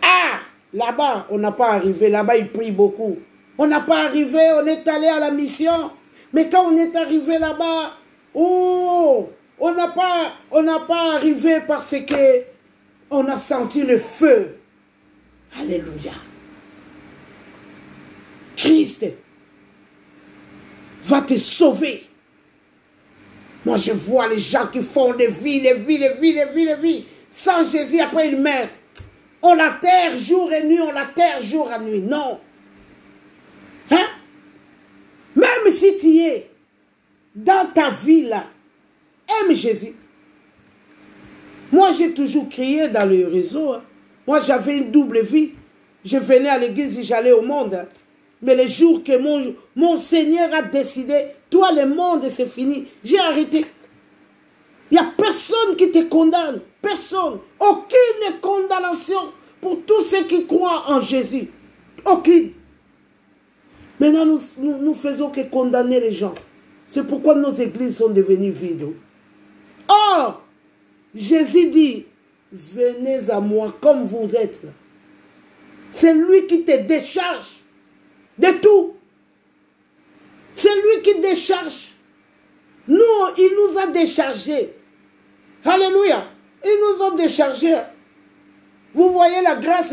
Ah, là-bas, on n'a pas arrivé. Là-bas, ils prient beaucoup. On n'a pas arrivé, on est allé à la mission. Mais quand on est arrivé là-bas, oh, on n'a pas arrivé parce que on a senti le feu. Alléluia. Christ va te sauver. Moi, je vois les gens qui font des vies. Sans Jésus, après ils meurent. On la terre jour et nuit, on la terre jour et nuit. Non. Hein? Même si tu es dans ta vie là, aime Jésus. Moi, j'ai toujours crié dans le réseau. Hein. Moi, j'avais une double vie. Je venais à l'église et j'allais au monde. Hein. Mais le jour que mon Seigneur a décidé, toi, le monde, c'est fini. J'ai arrêté. Il n'y a personne qui te condamne. Personne. Aucune condamnation pour tous ceux qui croient en Jésus. Aucune. Maintenant, nous faisons que condamner les gens. C'est pourquoi nos églises sont devenues vides. Or, Jésus dit, venez à moi comme vous êtes là. C'est lui qui te décharge de tout. C'est lui qui décharge. Nous, il nous a déchargés. Alléluia. Il nous a déchargés. Vous voyez la grâce,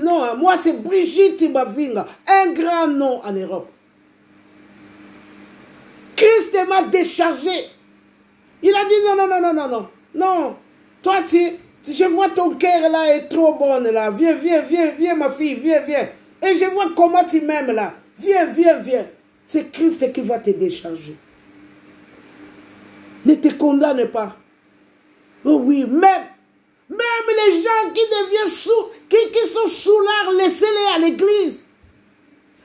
non. Hein? Moi, c'est Brigitte Mavinga. Un grand nom en Europe. Christ m'a déchargé. Il a dit non. Non. Toi, je vois ton cœur là est trop bonne là. Viens ma fille, viens. Et je vois comment tu m'aimes là. Viens. C'est Christ qui va te décharger. Ne te condamne pas. Oh oui, même les gens qui deviennent qui sont soulards, laissez-les à l'église.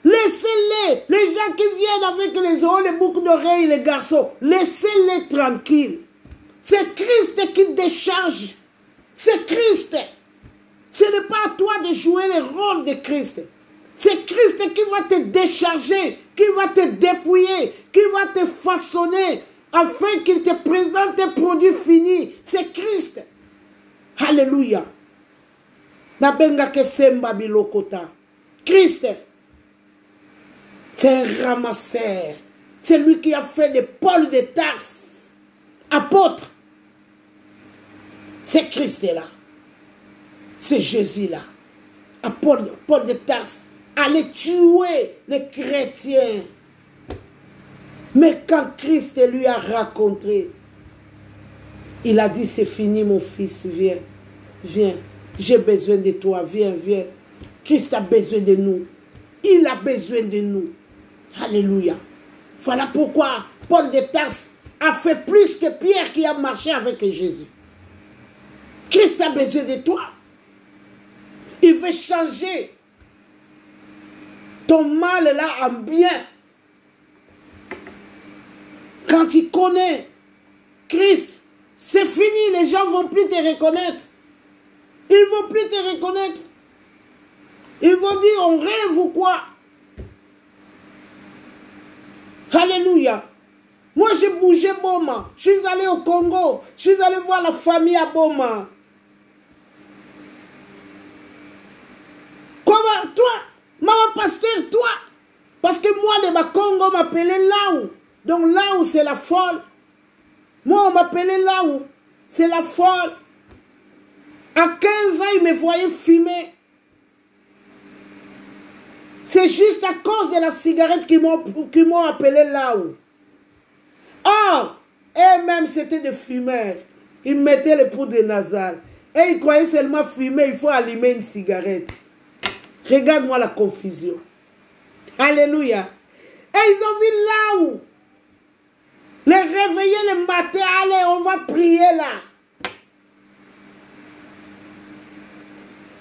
Laissez-les. Les gens qui viennent avec les oreilles, les boucles d'oreilles, les garçons, laissez-les tranquilles. C'est Christ qui décharge. C'est Christ. Ce n'est pas à toi de jouer le rôle de Christ. C'est Christ qui va te décharger qui va te dépouiller, qui va te façonner, afin qu'il te présente un produit fini. C'est Christ. Alléluia. Nabenga ke semba bilokota. Christ, c'est un ramasseur. C'est lui qui a fait de Paul de Tarse apôtre. C'est Christ là. C'est Jésus là. Paul de Tarse allait tuer les chrétiens. Mais quand Christ lui a rencontré, il a dit, c'est fini mon fils, viens, viens. J'ai besoin de toi, viens, viens. Christ a besoin de nous. Il a besoin de nous. Alléluia. Voilà pourquoi Paul de Tarse a fait plus que Pierre qui a marché avec Jésus. Christ a besoin de toi. Il veut changer ton mal là en bien. Quand tu connais Christ, c'est fini. Les gens ne vont plus te reconnaître. Ils ne vont plus te reconnaître. Ils vont dire, on rêve ou quoi? Alléluia. Moi, j'ai bougé Boma. Je suis allé au Congo. Je suis allé voir la famille à Boma. Comment? Toi, maman pasteur, toi. Parce que moi, le Congo m'appelait Laou. Donc Laou, c'est la folle. Moi, on m'appelait Laou. C'est la folle. À 15 ans, ils me voyaient fumer. C'est juste à cause de la cigarette qu'ils m'ont appelé Laou. Or, eux-mêmes, c'était des fumeurs. Ils mettaient les poudres nasales. Et ils croyaient seulement fumer, il faut allumer une cigarette. Regarde-moi la confusion. Alléluia. Et ils ont vu Laou. Les réveiller le matin, allez, on va prier là.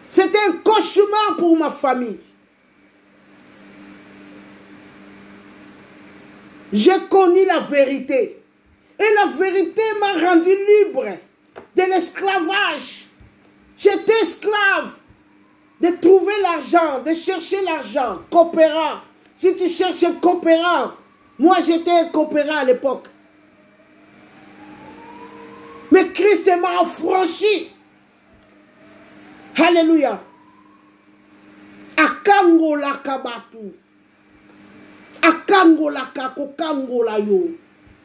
C'était un cauchemar pour ma famille. J'ai connu la vérité. Et la vérité m'a rendu libre de l'esclavage. J'étais esclave de trouver l'argent, de chercher l'argent, coopérant. Si tu cherches un coopérant, moi j'étais un coopérant à l'époque. Mais Christ m'a affranchi. Alléluia. Akangola kabatu. Akangola kakokangola yo.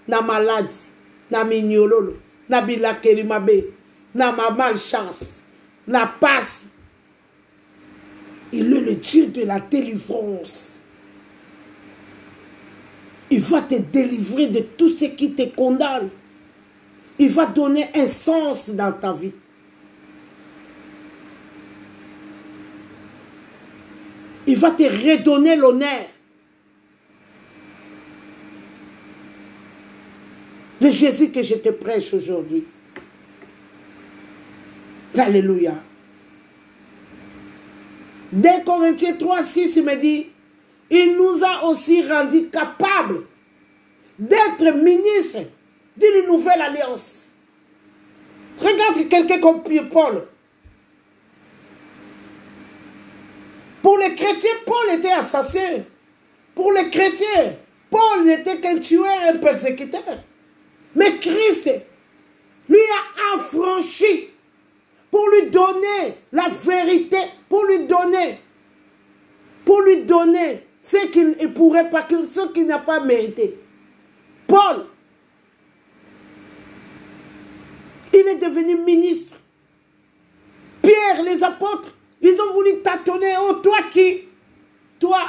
Na maladie, na mignololo, na bilakeri mabe, na ma malchance, na passe. Il est le Dieu de la délivrance. Il va te délivrer de tout ce qui te condamne. Il va donner un sens dans ta vie. Il va te redonner l'honneur. Le Jésus que je te prêche aujourd'hui. Alléluia. 2 Corinthiens 3, 6, il me dit, il nous a aussi rendus capables d'être ministres d'une nouvelle alliance. Regarde quelqu'un comme Paul. Pour les chrétiens, Paul était assassin. Pour les chrétiens, Paul n'était qu'un tueur, un persécuteur. Mais Christ lui a affranchi pour lui donner la vérité, pour lui donner ce qu'il ne pourrait pas, ce qu'il n'a pas mérité. Paul, il est devenu ministre. Pierre, les apôtres, ils ont voulu tâtonner. Oh, toi qui? Toi,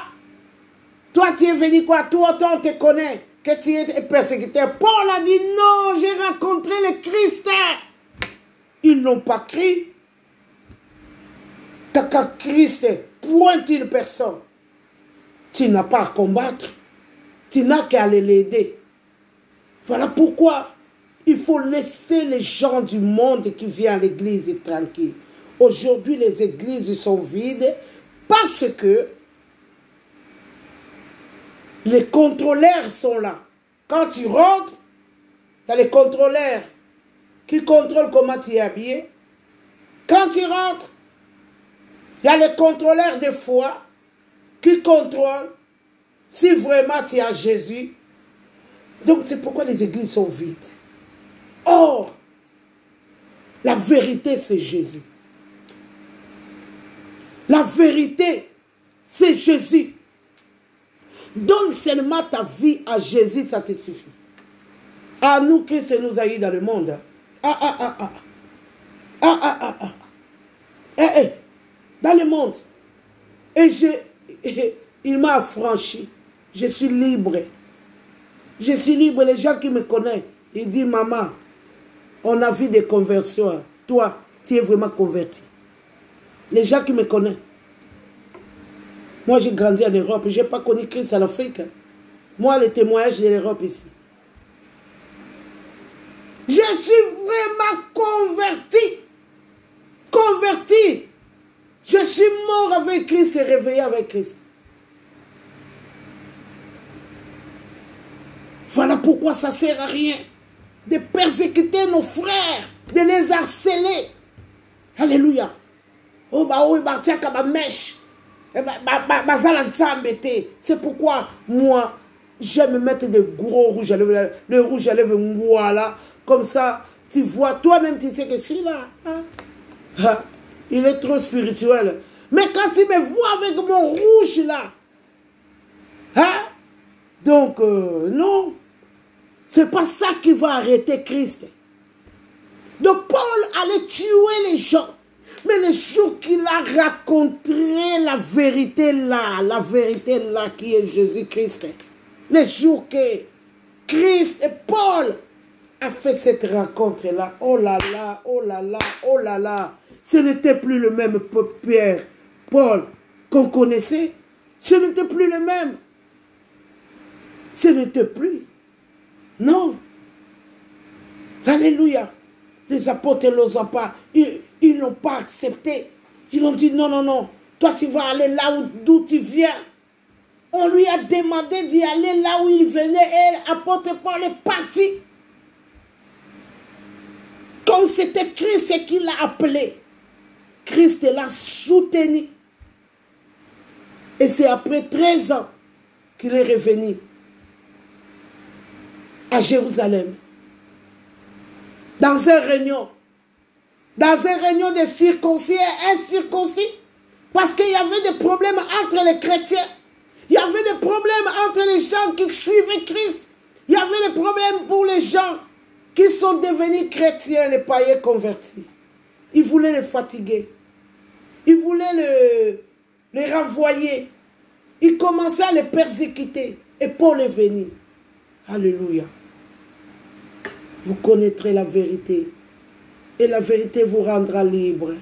tu es venu quoi? Toi, on te connaît. Que tu es persécuteur. Paul a dit non, j'ai rencontré le Christ. Ils n'ont pas crié. Quand Christ pointe une personne, tu n'as pas à combattre. Tu n'as qu'à aller l'aider. Voilà pourquoi il faut laisser les gens du monde qui viennent à l'église tranquilles. Aujourd'hui, les églises sont vides parce que les contrôleurs sont là. Quand tu rentres, il y a les contrôleurs qui contrôlent comment tu es habillé. Quand tu rentres, il y a les contrôleurs de foi qui contrôlent Si vraiment tu as Jésus, donc c'est pourquoi les églises sont vides. Or, la vérité c'est Jésus. La vérité c'est Jésus. Donne seulement ta vie à Jésus, ça te suffit. Ah, nous, Christ nous a eu dans le monde. Dans le monde. Et il m'a affranchi. Je suis libre. Je suis libre. Les gens qui me connaissent, ils disent, maman, on a vu des conversions. Toi, tu es vraiment converti. Les gens qui me connaissent. Moi, j'ai grandi en Europe. Je n'ai pas connu Christ en Afrique. Moi, le témoignage de l'Europe ici. Je suis vraiment converti. Converti. Je suis mort avec Christ et réveillé avec Christ. Voilà pourquoi ça ne sert à rien de persécuter nos frères, de les harceler. Alléluia. Oh, bah, oui, bah, tiens, comme mèche. C'est pourquoi moi, j'aime mettre des gros rouges à lèvres. Le rouge à lèvres, voilà. Comme ça, tu vois, toi-même, tu sais que celui-là, il est trop spirituel. Mais quand tu me vois avec mon rouge là, donc, non. C'est pas ça qui va arrêter Christ. Donc, Paul allait tuer les gens. Mais le jour qu'il a raconté la vérité là qui est Jésus-Christ, le jour que Christ et Paul a fait cette rencontre-là, oh là là, oh là là, oh là là, ce n'était plus le même Pierre, Paul qu'on connaissait, ce n'était plus le même, ce n'était plus, non, alléluia, les apôtres ne l'osent pas, ils n'ont pas accepté, ils ont dit non, non, non, toi tu vas aller là d'où tu viens. On lui a demandé d'y aller là où il venait et l'apôtre Paul est parti. Comme c'était Christ qui l'a appelé, Christ l'a soutenu. Et c'est après 13 ans qu'il est revenu à Jérusalem. Dans une réunion de circoncis et incirconcis. Parce qu'il y avait des problèmes entre les chrétiens. Il y avait des problèmes entre les gens qui suivaient Christ. Il y avait des problèmes pour les gens qui sont devenus chrétiens, les païens convertis. Ils voulaient les fatiguer. Ils voulaient les renvoyer. Ils commençaient à les persécuter. Et Paul est venu. Alléluia. Vous connaîtrez la vérité. Et la vérité vous rendra libre.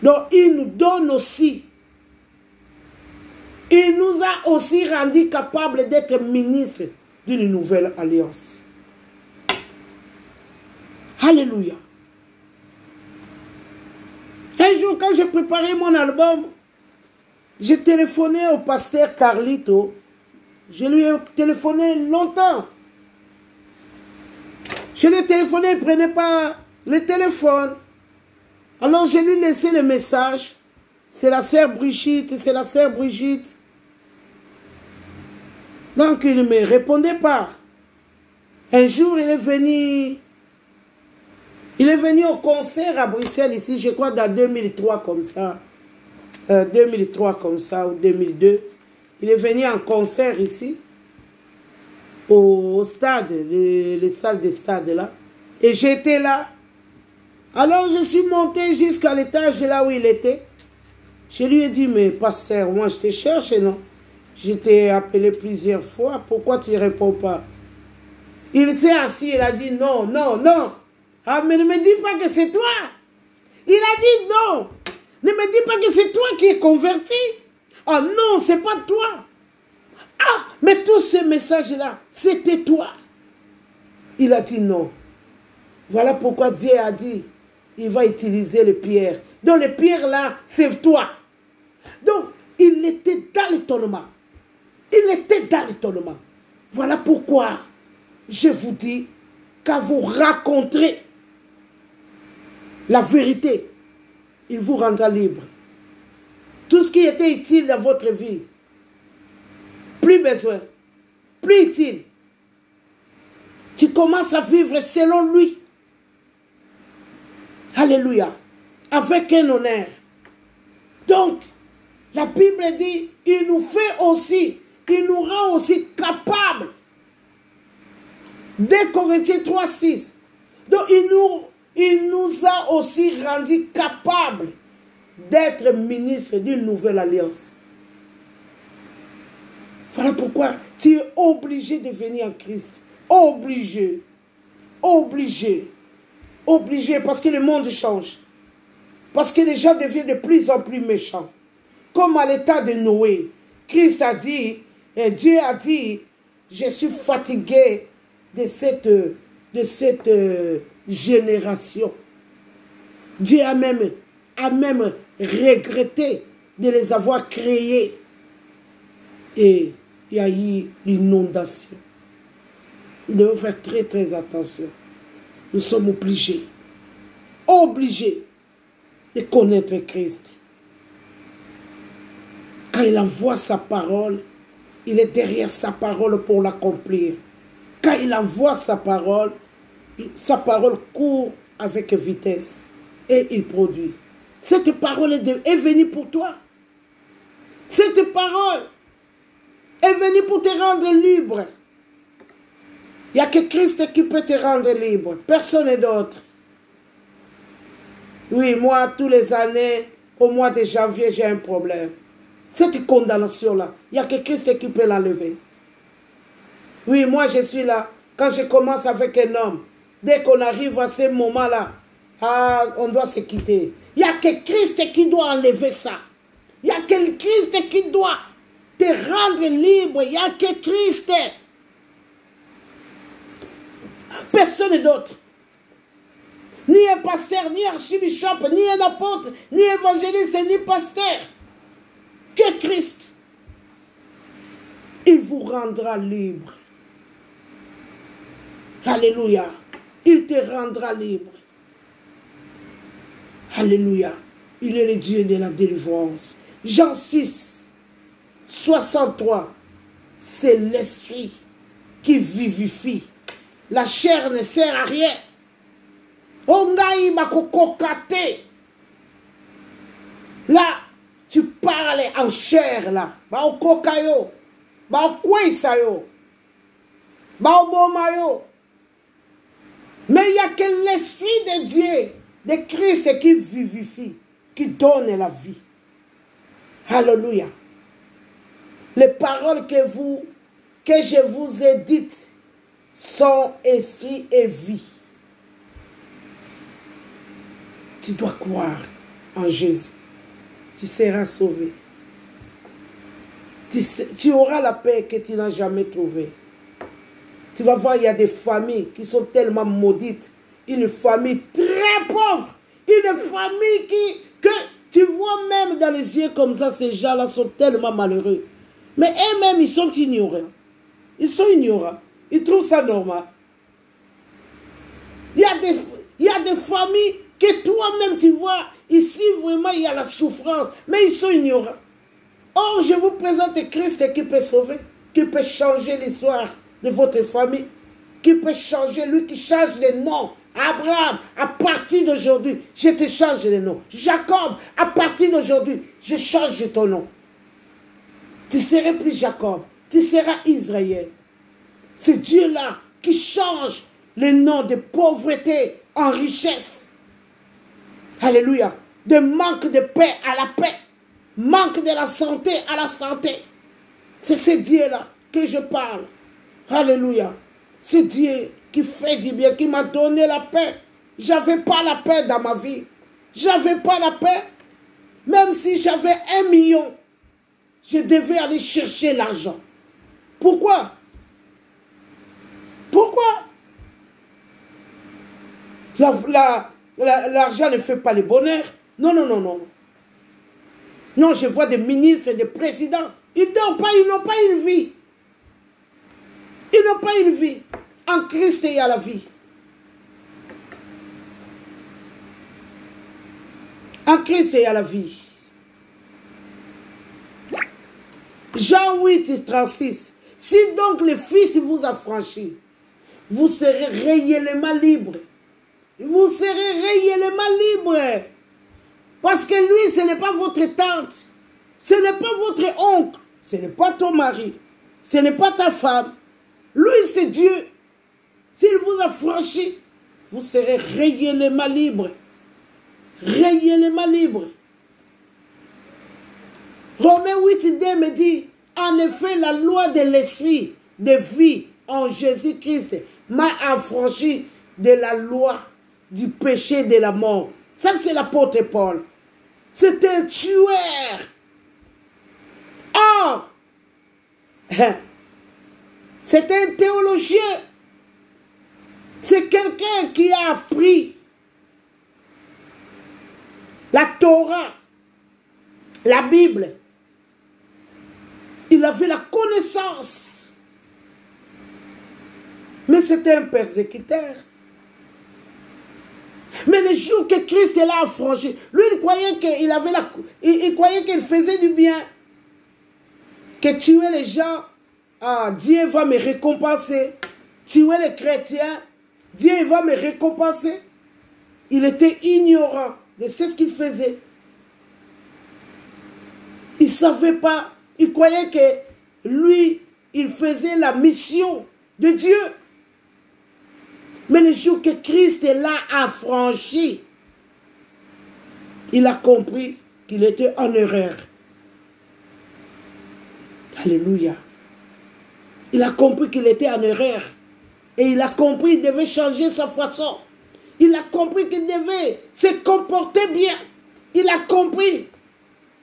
Donc il nous donne aussi. Il nous a aussi rendu capables d'être ministres d'une nouvelle alliance. Alléluia. Un jour, quand j'ai préparé mon album, j'ai téléphoné au pasteur Carlito. Je lui ai téléphoné longtemps. Je lui ai téléphoné, il ne prenait pas le téléphone. Alors, je lui ai laissé le message. C'est la sœur Brigitte, c'est la sœur Brigitte. Donc, il ne me répondait pas. Un jour, il est venu au concert à Bruxelles, ici, je crois, dans 2003, comme ça. 2003, comme ça, ou 2002. Il est venu en concert ici, au stade, les salles de stade, là. Et j'étais là. Alors, je suis monté jusqu'à l'étage de là où il était. Je lui ai dit, mais pasteur, moi, je te cherche, non? Je t'ai appelé plusieurs fois, pourquoi tu ne réponds pas? Il s'est assis, il a dit, non, non, non. Ah, mais ne me dis pas que c'est toi. Il a dit, non. Ne me dis pas que c'est toi qui es converti. Ah non, c'est pas toi. Ah, mais tous ces messages-là, c'était toi. Il a dit non. Voilà pourquoi Dieu a dit, il va utiliser les pierres. Donc les pierres là, c'est toi. Donc, il était dans l'étonnement. Il était dans l'étonnement. Voilà pourquoi je vous dis, quand vous raconterez la vérité, il vous rendra libre. Tout ce qui était utile dans votre vie, plus besoin, plus utile. Tu commences à vivre selon lui. Alléluia. Avec un honneur. Donc, la Bible dit, il nous fait aussi, il nous rend aussi capables. 2 Corinthiens 3, 6. Donc, il nous a aussi rendu capables d'être ministres d'une nouvelle alliance. Voilà pourquoi tu es obligé de venir en Christ. Obligé. Obligé. Obligé parce que le monde change. Parce que les gens deviennent de plus en plus méchants. Comme à l'état de Noé. Christ a dit, et Dieu a dit, je suis fatigué de cette génération. Dieu a même regretté de les avoir créés. Et il y a eu l'inondation. Nous devons faire très très attention. Nous sommes obligés de connaître Christ. Quand il envoie sa parole, il est derrière sa parole pour l'accomplir. Quand il envoie sa parole court avec vitesse et il produit. Cette parole est venue pour toi. Cette parole est venue pour te rendre libre. Il n'y a que Christ qui peut te rendre libre. Personne d'autre. Oui, moi, tous les années, au mois de janvier, j'ai un problème. Cette condamnation-là, il n'y a que Christ qui peut l'enlever. Oui, moi, je suis là. Quand je commence avec un homme, dès qu'on arrive à ce moment-là, on doit se quitter. Il n'y a que Christ qui doit enlever ça. Il n'y a que Christ qui doit te rendre libre. Il n'y a que Christ. Personne d'autre. Ni un pasteur, ni archibishop, ni un apôtre, ni évangéliste, ni pasteur. Que Christ. Il vous rendra libre. Alléluia. Il te rendra libre. Alléluia. Il est le Dieu de la délivrance. Jean 6, 63. C'est l'esprit qui vivifie. La chair ne sert à rien. Là, tu parles en chair là. Mais il n'y a que l'esprit de Dieu, de Christ qui vivifie, qui donne la vie. Alléluia. Les paroles que je vous ai dites sont esprit et vie. Tu dois croire en Jésus. Tu seras sauvé. Tu auras la paix que tu n'as jamais trouvée. Tu vas voir, il y a des familles qui sont tellement maudites. Une famille très pauvre. Une famille que tu vois même dans les yeux comme ça, ces gens-là sont tellement malheureux. Mais eux-mêmes, ils sont ignorants. Ils sont ignorants. Ils trouvent ça normal. Il y a des familles que toi-même tu vois, ici vraiment il y a la souffrance, mais ils sont ignorants. Or, je vous présente Christ qui peut sauver, qui peut changer l'histoire de votre famille, qui peut changer, lui qui change les noms. Abraham, à partir d'aujourd'hui, je te change les noms. Jacob, à partir d'aujourd'hui, je change ton nom. Tu ne seras plus Jacob, tu seras Israël. C'est Dieu-là qui change les noms de pauvreté en richesse. Alléluia. De manque de paix à la paix. Manque de la santé à la santé. C'est ce Dieu-là que je parle. Alléluia. C'est Dieu qui fait du bien, qui m'a donné la paix. Je n'avais pas la paix dans ma vie. Je n'avais pas la paix. Même si j'avais 1 million, je devais aller chercher l'argent. Pourquoi? Pourquoi? L'argent ne fait pas le bonheur. Non, non, non, non. Non, je vois des ministres et des présidents. Ils n'ont pas une vie. Ils n'ont pas une vie. En Christ, il y a la vie. En Christ, il y a la vie. Jean 8, 36. Si donc le Fils vous a franchi, vous serez réellement libre. Vous serez réellement libre. Parce que lui, ce n'est pas votre tante. Ce n'est pas votre oncle. Ce n'est pas ton mari. Ce n'est pas ta femme. Lui, c'est Dieu. S'il vous a franchi, vous serez réellement libre. Réellement libre. Romains 8, 2 me dit, en effet, la loi de l'esprit de vie en Jésus-Christ m'a affranchi de la loi du péché de la mort. Ça, c'est l'apôtre Paul. C'est un tueur. Or, c'est un théologien. C'est quelqu'un qui a appris la Torah, la Bible. Il avait la connaissance. Mais c'était un persécuteur. Mais le jour que Christ l'a affranchi, lui il croyait qu'il avait il croyait qu'il faisait du bien. Que tuer les gens, Dieu va me récompenser. Tuer les chrétiens, Dieu va me récompenser. Il était ignorant de ce qu'il faisait. Il ne savait pas. Il croyait que lui, il faisait la mission de Dieu. Mais le jour que Christ l'a affranchi, il a compris qu'il était en erreur. Alléluia. Il a compris qu'il était en erreur. Et il a compris qu'il devait changer sa façon. Il a compris qu'il devait se comporter bien. Il a compris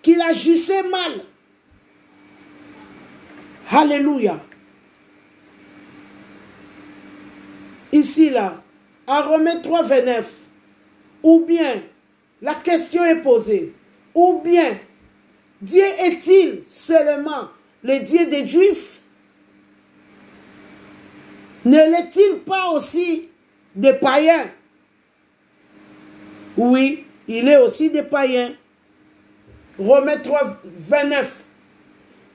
qu'il agissait mal. Alléluia. Ici, là, en Romains 3, 29, ou bien, la question est posée, ou bien, Dieu est-il seulement le Dieu des Juifs? Ne l'est-il pas aussi des païens? Oui, il est aussi des païens. Romains 3, 29.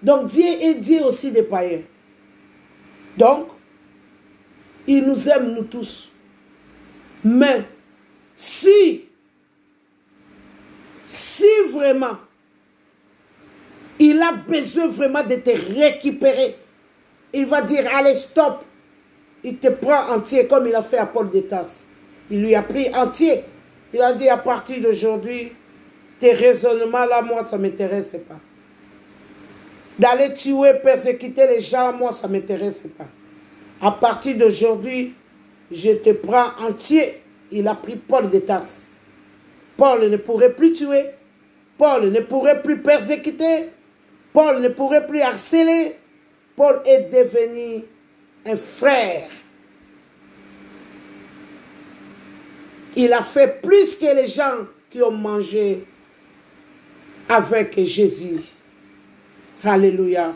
Donc Dieu est Dieu aussi des païens. Donc, il nous aime nous tous. Mais, si vraiment, il a besoin vraiment de te récupérer, il va dire, allez, stop. Il te prend entier comme il a fait à Paul de Tarse. Il lui a pris entier. Il a dit, à partir d'aujourd'hui, tes raisonnements là, moi, ça ne m'intéresse pas. D'aller tuer, persécuter les gens, moi, ça ne m'intéresse pas. À partir d'aujourd'hui, je te prends entier. Il a pris Paul de Tarse. Paul ne pourrait plus tuer. Paul ne pourrait plus persécuter. Paul ne pourrait plus harceler. Paul est devenu un frère. Il a fait plus que les gens qui ont mangé avec Jésus. Alléluia.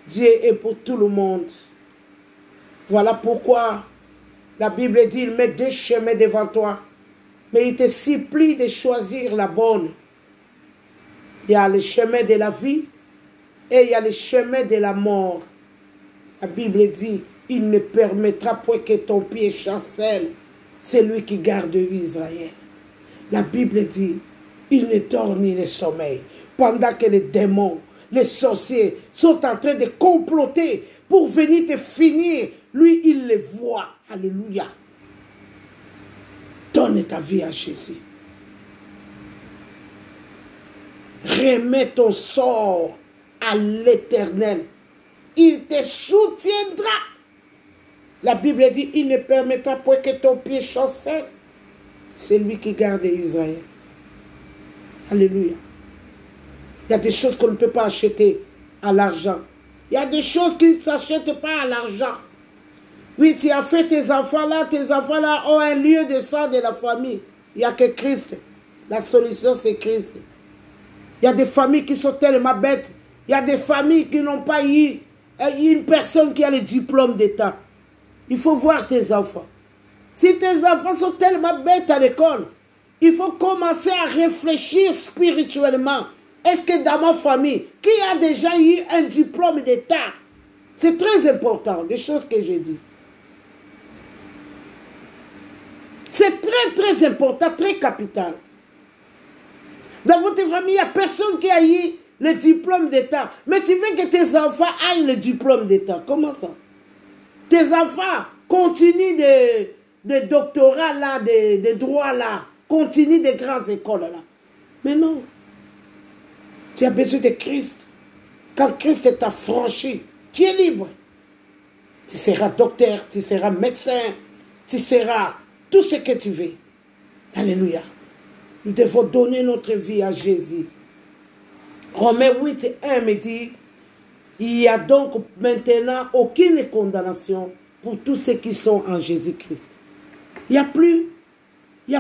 Dieu est pour tout le monde. Voilà pourquoi la Bible dit, il met deux chemins devant toi, mais il te supplie de choisir la bonne. Il y a le chemin de la vie et il y a le chemin de la mort. La Bible dit, il ne permettra point que ton pied chancelle celui qui garde Israël. La Bible dit, il ne dort ni ne sommeille, pendant que les démons, les sorciers sont en train de comploter pour venir te finir. Lui, il les voit. Alléluia. Donne ta vie à Jésus. Remets ton sort à l'Éternel. Il te soutiendra. La Bible dit, il ne permettra point que ton pied chancelle. C'est lui qui garde Israël. Alléluia. Il y a des choses qu'on ne peut pas acheter à l'argent. Il y a des choses qui ne s'achètent pas à l'argent. Oui, tu as fait tes enfants là ont un lieu de sang de la famille. Il n'y a que Christ. La solution, c'est Christ. Il y a des familles qui sont tellement bêtes. Il y a des familles qui n'ont pas eu une personne qui a le diplôme d'État. Il faut voir tes enfants. Si tes enfants sont tellement bêtes à l'école, il faut commencer à réfléchir spirituellement Est-ce que dans ma famille, qui a déjà eu un diplôme d'État? C'est très important, des choses que j'ai dit. C'est très, très important, très capital. Dans votre famille, il n'y a personne qui a eu le diplôme d'État. Mais tu veux que tes enfants aient le diplôme d'État. Comment ça? Tes enfants continuent des doctorats là, des droits là, continuent des grandes écoles là. Mais non. Tu as besoin de Christ. Quand Christ t'a franchi, tu es libre. Tu seras docteur, tu seras médecin, tu seras tout ce que tu veux. Alléluia. Nous devons donner notre vie à Jésus. Romains 8, 1 me dit, il n'y a donc maintenant aucune condamnation pour tous ceux qui sont en Jésus-Christ. Il n'y a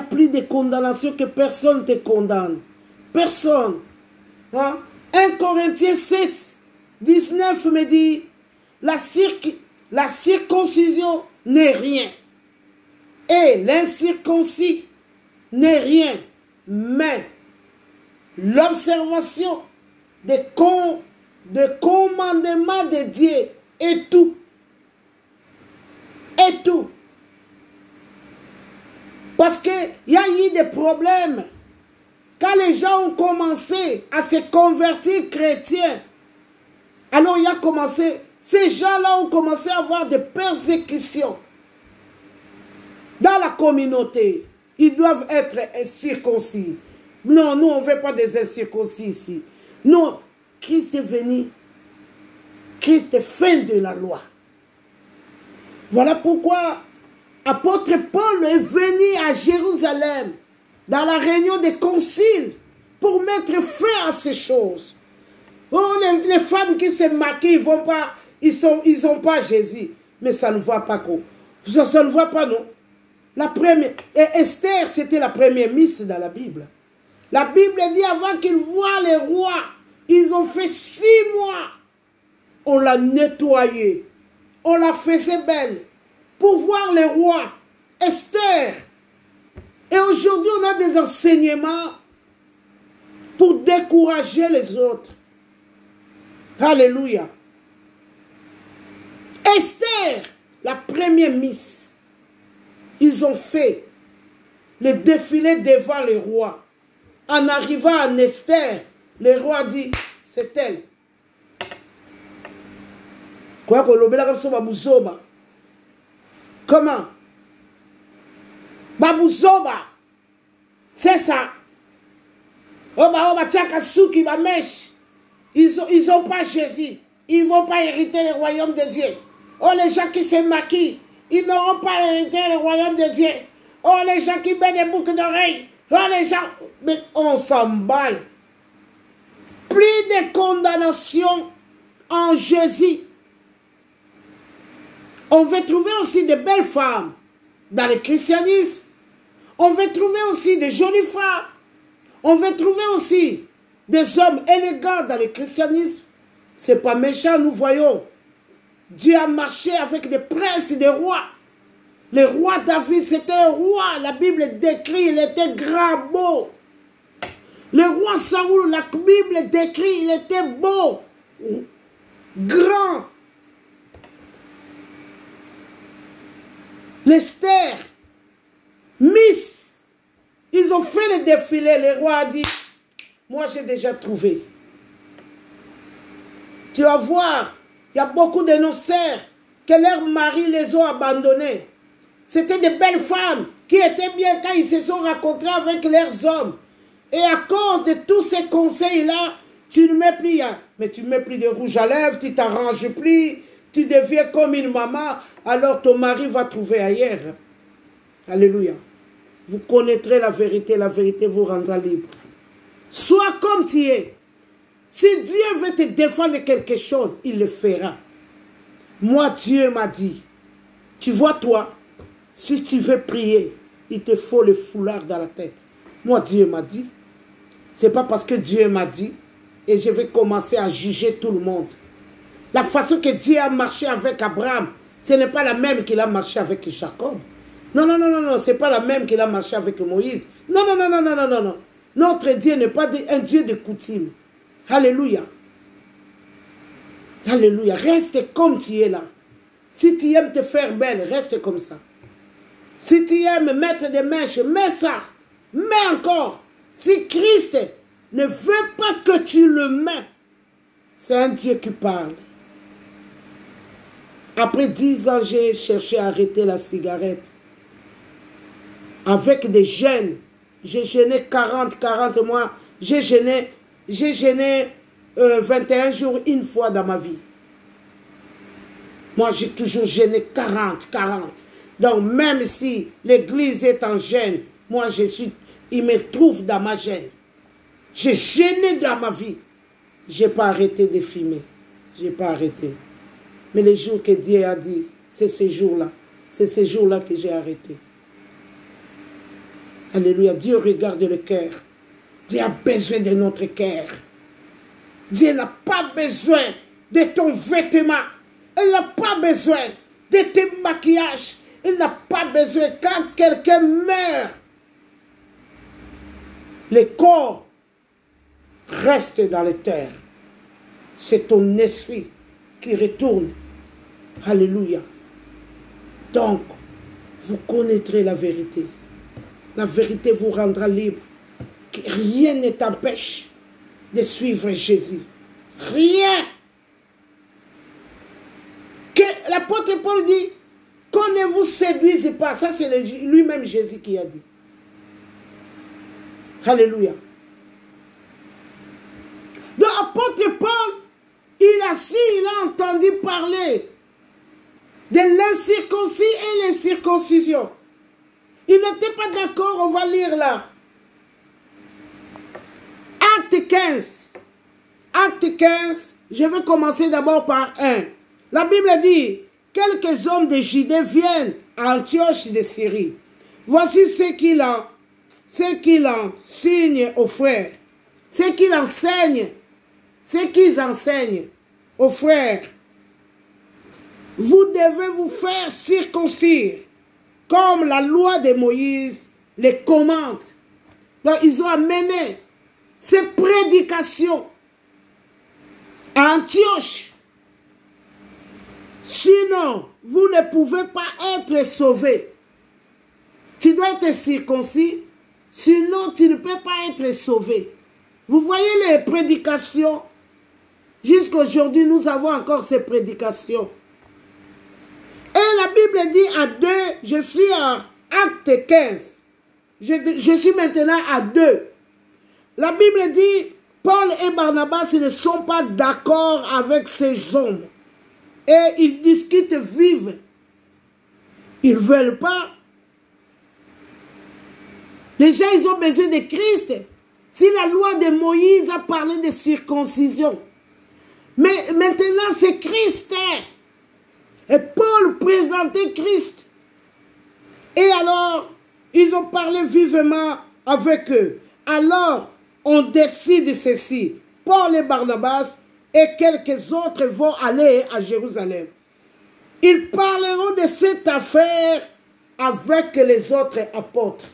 plus de condamnation, que personne ne te condamne. Personne. Hein? 1 Corinthiens 7, 19 me dit, la circoncision n'est rien. Et l'incirconcis n'est rien. Mais l'observation des commandements de Dieu est tout. Et tout. Parce qu'il y a eu des problèmes. Quand les gens ont commencé à se convertir chrétiens, alors il a commencé, ces gens-là ont commencé à avoir des persécutions dans la communauté. Ils doivent être circoncis. Non, nous, on ne veut pas des incirconcis ici. Non, Christ est venu. Christ est fin de la loi. Voilà pourquoi apôtre Paul est venu à Jérusalem dans la réunion des conciles pour mettre fin à ces choses. Oh, les femmes qui se maquillent, ils n'ont pas Jésus. Mais ça ne va pas quoi. Ça ne va pas, non. La première, et Esther, c'était la première miss dans la Bible. La Bible dit avant qu'ils voient les rois, ils ont fait 6 mois. On l'a nettoyée. On la faisait belle. Pour voir les rois. Esther. Et aujourd'hui, on a des enseignements pour décourager les autres. Alléluia. Esther, la première miss. Ils ont fait le défilé devant les rois. En arrivant à Esther, le roi dit, c'est elle. Quoi qu'on l'obéla comme ça, Babouzoba. Comment? Babouzoba. C'est ça. Oba, Tchakasuki, Bamèche. Ils n'ont pas Jésus. Ils ne vont pas hériter le royaume de Dieu. Oh, les gens qui se maquillent, ils n'auront pas hérité le royaume de Dieu. Oh, les gens qui mettent des boucles d'oreilles. Oh, les gens... Mais on s'emballe. Plus de condamnation en Jésus. On veut trouver aussi de belles femmes dans le christianisme. On veut trouver aussi de jolies femmes. On veut trouver aussi des hommes élégants dans le christianisme. Ce n'est pas méchant, nous voyons. Dieu a marché avec des princes et des rois. Le roi David, c'était un roi. La Bible décrit, il était grand, beau. Le roi Saoul, la Bible décrit, il était beau, grand. L'Esther, Miss, ils ont fait le défilé. Le roi a dit, moi j'ai déjà trouvé. Tu vas voir, il y a beaucoup de nos sœurs que leurs maris les ont abandonnés. C'était de belles femmes qui étaient bien quand ils se sont rencontrés avec leurs hommes. Et à cause de tous ces conseils-là, tu ne mets plus rien. Mais tu ne mets plus de rouge à lèvres, tu t'arranges plus, tu deviens comme une maman, alors ton mari va trouver ailleurs. Alléluia. Vous connaîtrez la vérité vous rendra libre. Sois comme tu es. Si Dieu veut te défendre quelque chose, il le fera. Moi, Dieu m'a dit, tu vois toi, si tu veux prier, il te faut le foulard dans la tête. Moi, Dieu m'a dit. Ce n'est pas parce que Dieu m'a dit et je vais commencer à juger tout le monde. La façon que Dieu a marché avec Abraham, ce n'est pas la même qu'il a marché avec Jacob. Non, non, non, non, non, ce n'est pas la même qu'il a marché avec Moïse. Non, non, non, non, non, non, non, non. Notre Dieu n'est pas un Dieu de coutume. Alléluia. Alléluia. Reste comme tu es là. Si tu aimes te faire belle, reste comme ça. Si tu aimes mettre des mèches, mets ça. Mets encore. Si Christ ne veut pas que tu le mets, c'est un Dieu qui parle. Après 10 ans, j'ai cherché à arrêter la cigarette. Avec des jeûnes. J'ai jeûné 40 mois. J'ai jeûné 21 jours une fois dans ma vie. Moi, j'ai toujours jeûné 40. Donc, même si l'église est en jeûne, moi, il me trouve dans ma jeûne. J'ai jeûné dans ma vie. Je n'ai pas arrêté de fumer. Je n'ai pas arrêté. Mais les jours que Dieu a dit, c'est ce jour-là. C'est ce jour-là que j'ai arrêté. Alléluia. Dieu regarde le cœur. Dieu a besoin de notre cœur. Dieu n'a pas besoin de ton vêtement. Il n'a pas besoin de tes maquillages. Il n'a pas besoin. Quand quelqu'un meurt, le corps reste dans les terres. C'est ton esprit qui retourne. Alléluia. Donc, vous connaîtrez la vérité. La vérité vous rendra libre. Rien ne t'empêche de suivre Jésus. Rien. Que l'apôtre Paul dit, qu'on ne vous séduise pas. Ça, c'est lui-même Jésus qui a dit. Alléluia. Donc, l'apôtre Paul, il a entendu parler de l'incirconcis et l'incirconcision. Il n'était pas d'accord, on va lire là. Acte 15. Acte 15, je vais commencer d'abord par 1. La Bible dit, quelques hommes de Judée viennent à Antioche de Syrie. Voici ce qu'ils enseignent aux frères. Ce qu'ils enseignent aux frères. Vous devez vous faire circoncire, comme la loi de Moïse les commande. Donc ils ont amené ces prédications à Antioche. Sinon, vous ne pouvez pas être sauvé. Tu dois être circoncis, sinon tu ne peux pas être sauvé. Vous voyez les prédications. Jusqu'à aujourd'hui, nous avons encore ces prédications. Et la Bible dit à 2, je suis en Acte 15. Je suis maintenant à 2. La Bible dit, Paul et Barnabas ne sont pas d'accord avec ces hommes. Et ils discutent vivement. Ils ne veulent pas. Les gens, ils ont besoin de Christ. Si la loi de Moïse a parlé de circoncision, mais maintenant c'est Christ. Et Paul présentait Christ. Et alors, ils ont parlé vivement avec eux. Alors, on décide ceci. Paul et Barnabas et quelques autres vont aller à Jérusalem. Ils parleront de cette affaire avec les autres apôtres.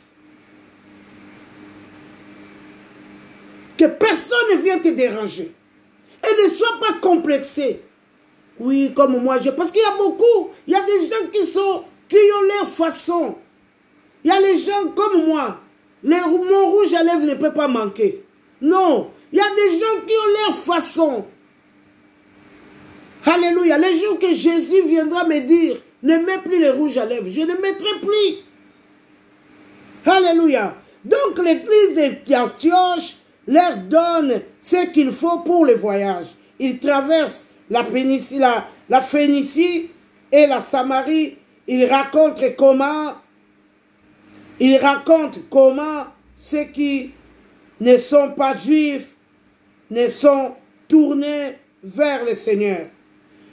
Que personne ne vienne te déranger. Et ne sois pas complexé. Oui, comme moi, parce qu'il y a beaucoup. Il y a des gens qui ont leur façon. Il y a les gens comme moi. Mon rouge à lèvres ne peut pas manquer. Non. Il y a des gens qui ont leur façon. Alléluia. Les jours que Jésus viendra me dire, ne mets plus les rouges à lèvres, je ne mettrai plus. Alléluia. Donc l'église d'Antioche leur donne ce qu'il faut pour le voyage. Ils traversent la Phénicie et la Samarie. Ils racontent comment ceux qui ne sont pas juifs ne sont tournés vers le Seigneur.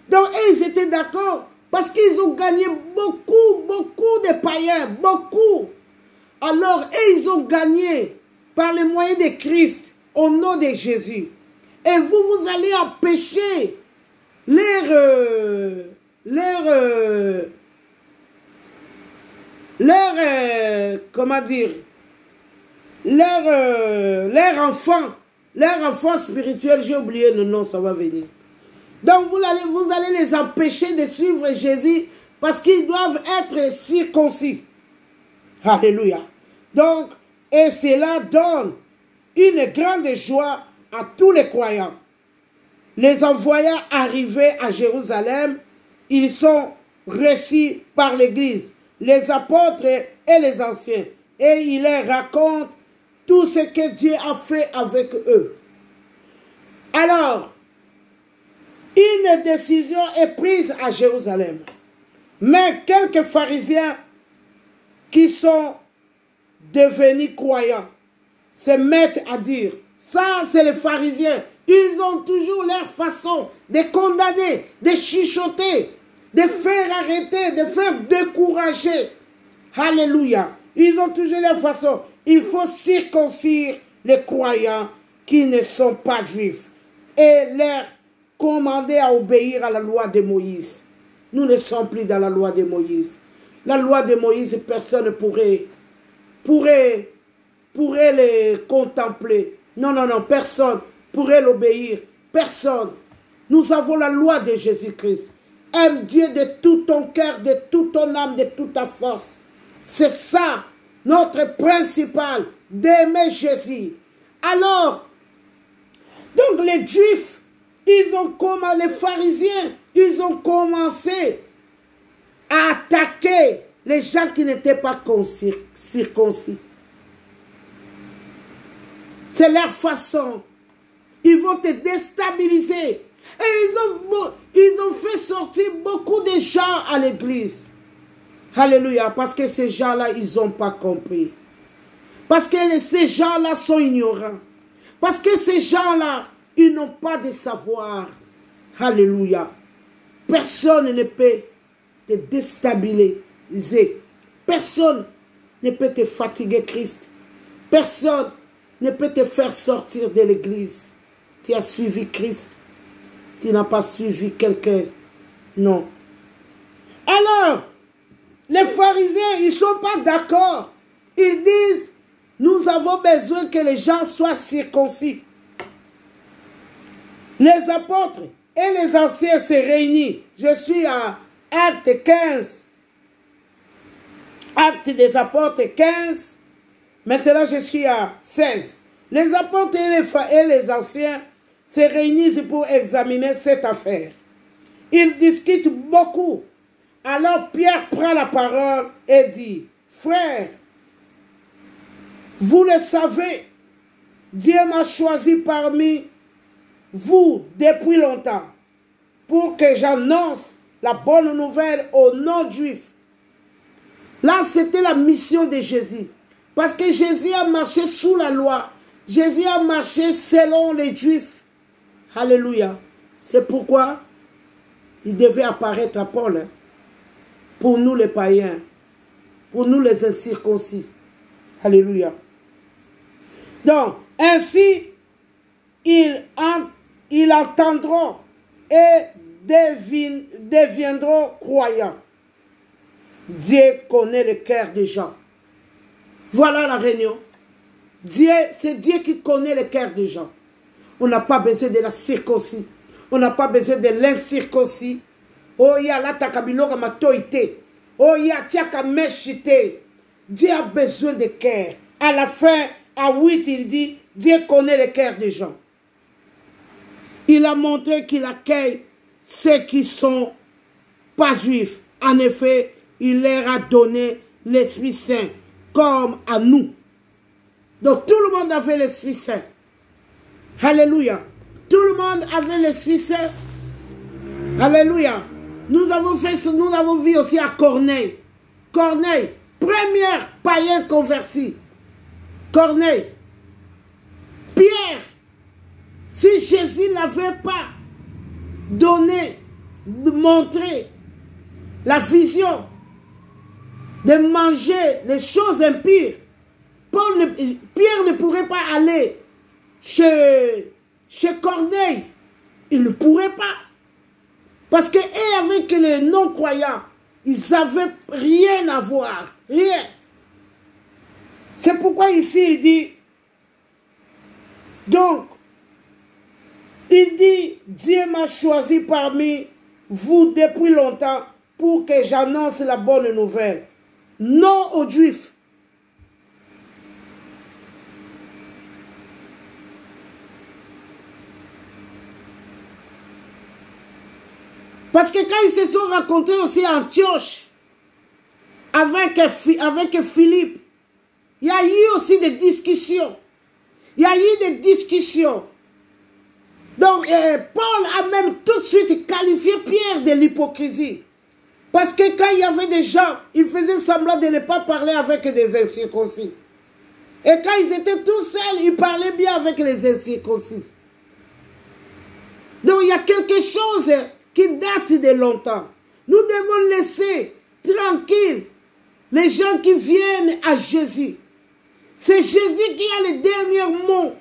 Donc ils étaient d'accord parce qu'ils ont gagné beaucoup de païens, beaucoup. Alors ils ont gagné par le moyen de Christ au nom de Jésus. Et vous allez empêcher comment dire, leurs enfants Leur enfant spirituel, j'ai oublié le nom, ça va venir. Donc vous allez les empêcher de suivre Jésus parce qu'ils doivent être circoncis. Alléluia. Donc, et cela donne une grande joie à tous les croyants. Les envoyants arrivés à Jérusalem, ils sont reçus par l'Église, les apôtres et les anciens. Et il leur raconte tout ce que Dieu a fait avec eux. Alors, une décision est prise à Jérusalem. Mais quelques pharisiens qui sont devenus croyants se mettent à dire, ça c'est les pharisiens, ils ont toujours leur façon de condamner, de chuchoter, de faire arrêter, de faire décourager. Alléluia. Ils ont toujours leur façon. Il faut circoncire les croyants qui ne sont pas juifs et leur commander à obéir à la loi de Moïse. Nous ne sommes plus dans la loi de Moïse. La loi de Moïse, personne ne pourrait les contempler. Non, non, non, personne pourrait l'obéir. Personne. Nous avons la loi de Jésus-Christ. Aime Dieu de tout ton cœur, de toute ton âme, de toute ta force. C'est ça, notre principal, d'aimer Jésus. Alors, donc les Juifs, les pharisiens, ils ont commencé à attaquer les gens qui n'étaient pas circoncis. C'est leur façon. Ils vont te déstabiliser. Et ils ont fait sortir beaucoup de gens à l'église. Alléluia. Parce que ces gens-là, ils n'ont pas compris. Parce que ces gens-là sont ignorants. Parce que ces gens-là, ils n'ont pas de savoir. Alléluia. Personne ne peut te déstabiliser. Personne ne peut te fatiguer, Christ. Personne ne peut te faire sortir de l'église. Tu as suivi Christ. Tu n'as pas suivi quelqu'un. Non. Alors, les pharisiens, ils ne sont pas d'accord. Ils disent, nous avons besoin que les gens soient circoncis. Les apôtres et les anciens se réunissent. Je suis à Acte 15. Acte des apôtres 15. Maintenant, je suis à 16. Les apôtres et les anciens se réunissent pour examiner cette affaire. Ils discutent beaucoup. Alors Pierre prend la parole et dit, frères, vous le savez, Dieu m'a choisi parmi vous depuis longtemps pour que j'annonce la bonne nouvelle aux non-juifs. Là, c'était la mission de Jésus. Parce que Jésus a marché sous la loi. Jésus a marché selon les Juifs. Alléluia. C'est pourquoi il devait apparaître à Paul. Hein, pour nous les païens. Pour nous les incirconcis. Alléluia. Donc, ainsi, ils entendront et deviendront croyants. Dieu connaît le cœur des gens. Voilà la réunion. C'est Dieu qui connaît le cœur des gens. On n'a pas besoin de la circoncis. On n'a pas besoin de l'incirconcis. Oh, ya la takabiloga matoite. Oh, ya tiaka meshite. Dieu a besoin de cœur. À la fin, à 8, il dit, Dieu connaît le cœur des gens. Il a montré qu'il accueille ceux qui ne sont pas juifs. En effet, il leur a donné l'Esprit Saint, comme à nous. Donc tout le monde avait l'Esprit Saint. Alléluia. Tout le monde avait l'Esprit Saint. Alléluia. Nous avons vu aussi à Corneille. Corneille, premier païen converti. Corneille. Pierre. Si Jésus n'avait pas donné, montré la vision de manger les choses impures, Pierre ne pourrait pas aller chez Corneille. Il ne pourrait pas. Parce que avec les non-croyants, ils n'avaient rien à voir. Rien. C'est pourquoi ici il dit, donc, Il dit, Dieu m'a choisi parmi vous depuis longtemps pour que j'annonce la bonne nouvelle. Non aux Juifs. Parce que quand ils se sont rencontrés aussi à Antioche, avec Philippe, il y a eu aussi des discussions. Il y a eu des discussions. Donc, Paul a même tout de suite qualifié Pierre de l'hypocrisie. Parce que quand il y avait des gens, ils faisaient semblant de ne pas parler avec des incirconcis. Et quand ils étaient tout seuls, ils parlaient bien avec les incirconcis. Donc, il y a quelque chose qui date de longtemps. Nous devons laisser tranquille les gens qui viennent à Jésus. C'est Jésus qui a le dernier mot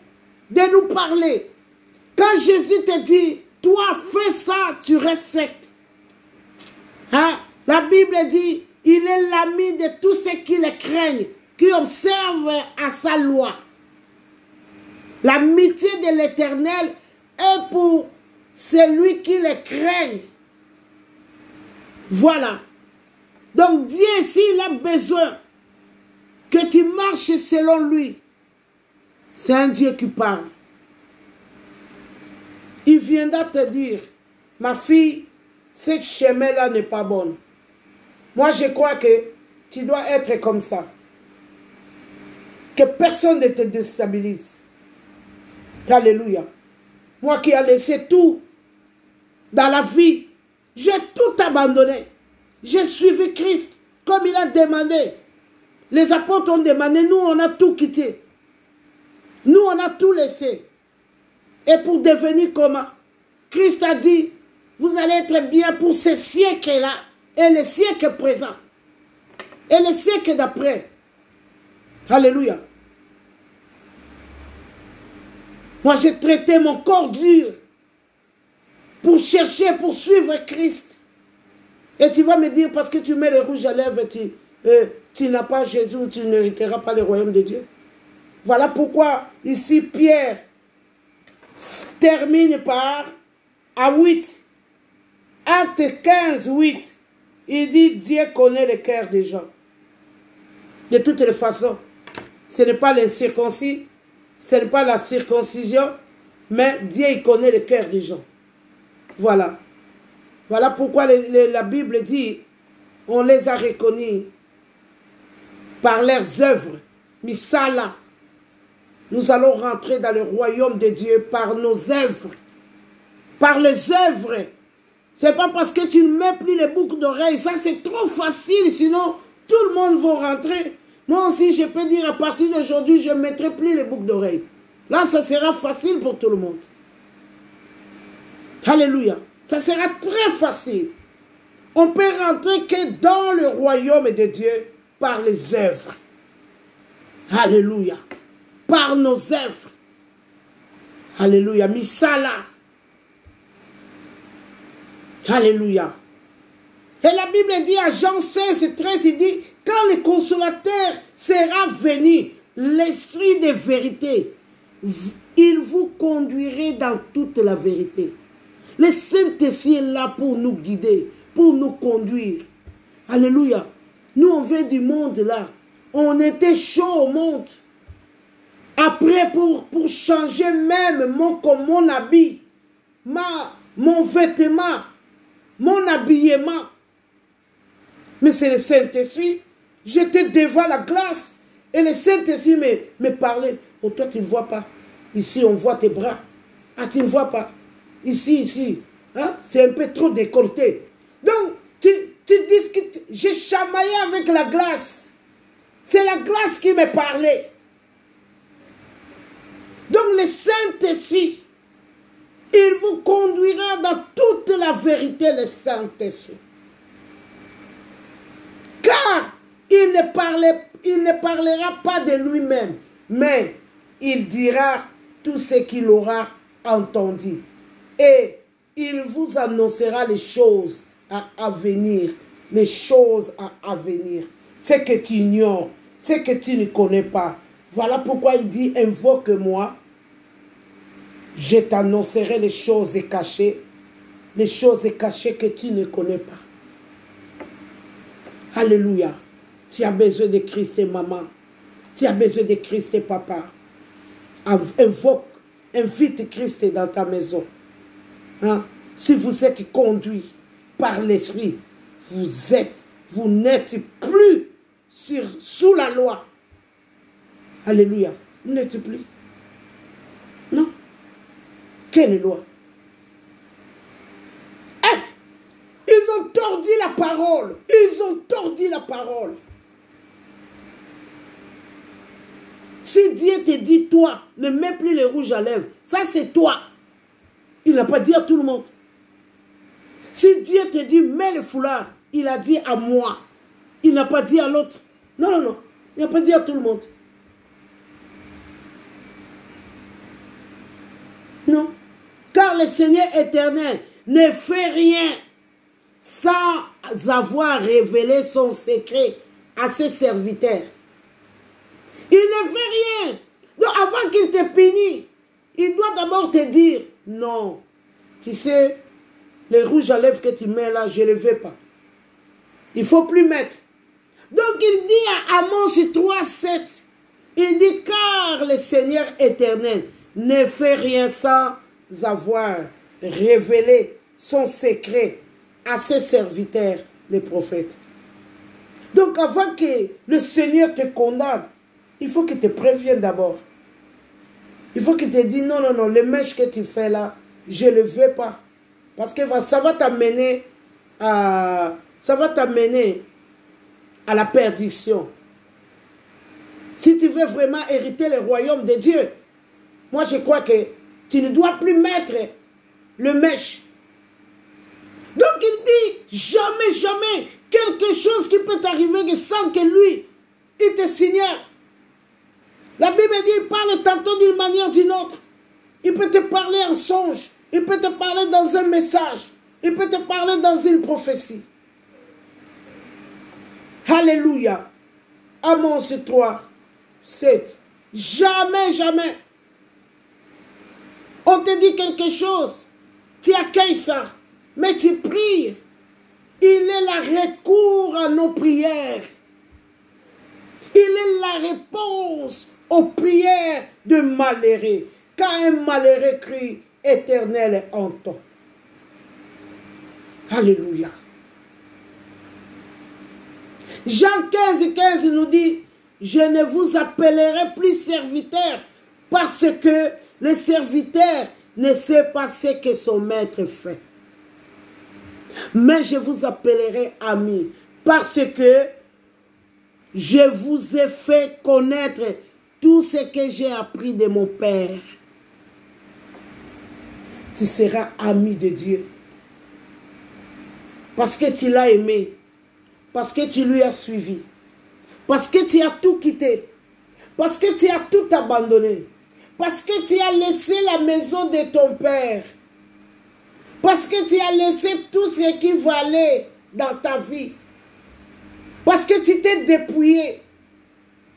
de nous parler. Quand Jésus te dit, toi fais ça, tu respectes. Hein? La Bible dit, il est l'ami de tous ceux qui le craignent, qui observent à sa loi. L'amitié de l'Éternel est pour celui qui le craigne. Voilà. Donc Dieu, s'il a besoin que tu marches selon lui, c'est un Dieu qui parle. Il viendra te dire, ma fille, ce chemin-là n'est pas bon. Moi, je crois que tu dois être comme ça. Que personne ne te déstabilise. Alléluia. Moi qui ai laissé tout dans la vie, j'ai tout abandonné. J'ai suivi Christ comme il a demandé. Les apôtres ont demandé, nous on a tout quitté. Nous on a tout laissé. Et pour devenir comment? Christ a dit, vous allez être bien pour ce siècle-là et le siècle présent. Et le siècle d'après. Alléluia. Moi j'ai traité mon corps dur pour chercher, pour suivre Christ. Et tu vas me dire, parce que tu mets le rouge à lèvres, tu n'as pas Jésus, tu n'hériteras pas le royaume de Dieu. Voilà pourquoi ici Pierre termine par à 8. Acte 15, 8. Il dit, Dieu connaît le cœur des gens. De toutes les façons, ce n'est pas les circoncis, ce n'est pas la circoncision, mais Dieu il connaît le cœur des gens. Voilà. Voilà pourquoi la Bible dit, on les a reconnus par leurs œuvres. Misala. Nous allons rentrer dans le royaume de Dieu par nos œuvres. Par les œuvres. Ce n'est pas parce que tu ne mets plus les boucles d'oreilles. Ça, c'est trop facile. Sinon, tout le monde va rentrer. Moi aussi, je peux dire, à partir d'aujourd'hui, je ne mettrai plus les boucles d'oreilles. Là, ça sera facile pour tout le monde. Alléluia. Ça sera très facile. On peut rentrer que dans le royaume de Dieu par les œuvres. Alléluia. Par nos œuvres. Alléluia. Misala. Alléluia. Et la Bible dit à Jean 16, 13, il dit, quand le consolateur sera venu, l'esprit de vérité, il vous conduirait dans toute la vérité. Le Saint-Esprit est là pour nous guider, pour nous conduire. Alléluia. Nous, on veut du monde là. On était chaud au monde. Après, pour changer même mon habit, mon vêtement, mon habillement. Mais c'est le Saint-Esprit. J'étais devant la glace et le Saint-Esprit me parlait. Oh, toi, tu ne vois pas. Ici, on voit tes bras. Ah, tu ne vois pas. Ici. Hein? C'est un peu trop décolleté. Donc, tu discutes. J'ai chamaillé avec la glace. C'est la glace qui me parlait. Donc, le Saint-Esprit, il vous conduira dans toute la vérité, le Saint-Esprit. Car il ne parlera pas de lui-même, mais il dira tout ce qu'il aura entendu. Et il vous annoncera les choses à venir. Les choses à venir. Ce que tu ignores, ce que tu ne connais pas. Voilà pourquoi il dit, invoque-moi Je t'annoncerai les choses cachées que tu ne connais pas. Alléluia. Tu as besoin de Christ et maman. Tu as besoin de Christ et papa. Invite Christ dans ta maison. Hein? Si vous êtes conduit par l'Esprit, vous n'êtes plus sous la loi. Alléluia. Vous n'êtes plus. Non. Quelle loi? Ils ont tordu la parole. Ils ont tordu la parole. Si Dieu te dit, toi, ne mets plus les rouges à lèvres, ça c'est toi. Il n'a pas dit à tout le monde. Si Dieu te dit, mets le foulard, il a dit à moi. Il n'a pas dit à l'autre. Non, non, non. Il n'a pas dit à tout le monde. Non. Car le Seigneur éternel ne fait rien sans avoir révélé son secret à ses serviteurs. Il ne fait rien. Donc avant qu'il te punisse, il doit d'abord te dire, non, tu sais, les rouges à lèvres que tu mets là, je ne les veux pas. Il ne faut plus mettre. Donc il dit à Amos 3, 7, il dit, car le Seigneur éternel ne fait rien sans avoir révélé son secret à ses serviteurs, les prophètes. Donc avant que le Seigneur te condamne, il faut qu'il te prévienne d'abord. Il faut qu'il te dise, non, non, non, les mèches que tu fais là, je ne le veux pas. Parce que ça va t'amener à la perdition. Si tu veux vraiment hériter le royaume de Dieu, moi je crois que tu ne dois plus mettre le mèche. Donc il dit, jamais, jamais, quelque chose qui peut t'arriver sans que lui, il te signale. La Bible dit, il parle tantôt d'une manière ou d'une autre. Il peut te parler en songe. Il peut te parler dans un message. Il peut te parler dans une prophétie. Alléluia. Amos 3, 7. Jamais, jamais. On te dit quelque chose. Tu accueilles ça. Mais tu pries. Il est la recours à nos prières. Il est la réponse aux prières de malheureux. Quand un malheureux crie, Éternel entend. Alléluia. Jean 15, 15 nous dit, je ne vous appellerai plus serviteur parce que le serviteur ne sait pas ce que son maître fait. Mais je vous appellerai ami parce que je vous ai fait connaître tout ce que j'ai appris de mon Père. Tu seras ami de Dieu. Parce que tu l'as aimé. Parce que tu lui as suivi. Parce que tu as tout quitté. Parce que tu as tout abandonné. Parce que tu as laissé la maison de ton Père. Parce que tu as laissé tout ce qui valait dans ta vie. Parce que tu t'es dépouillé.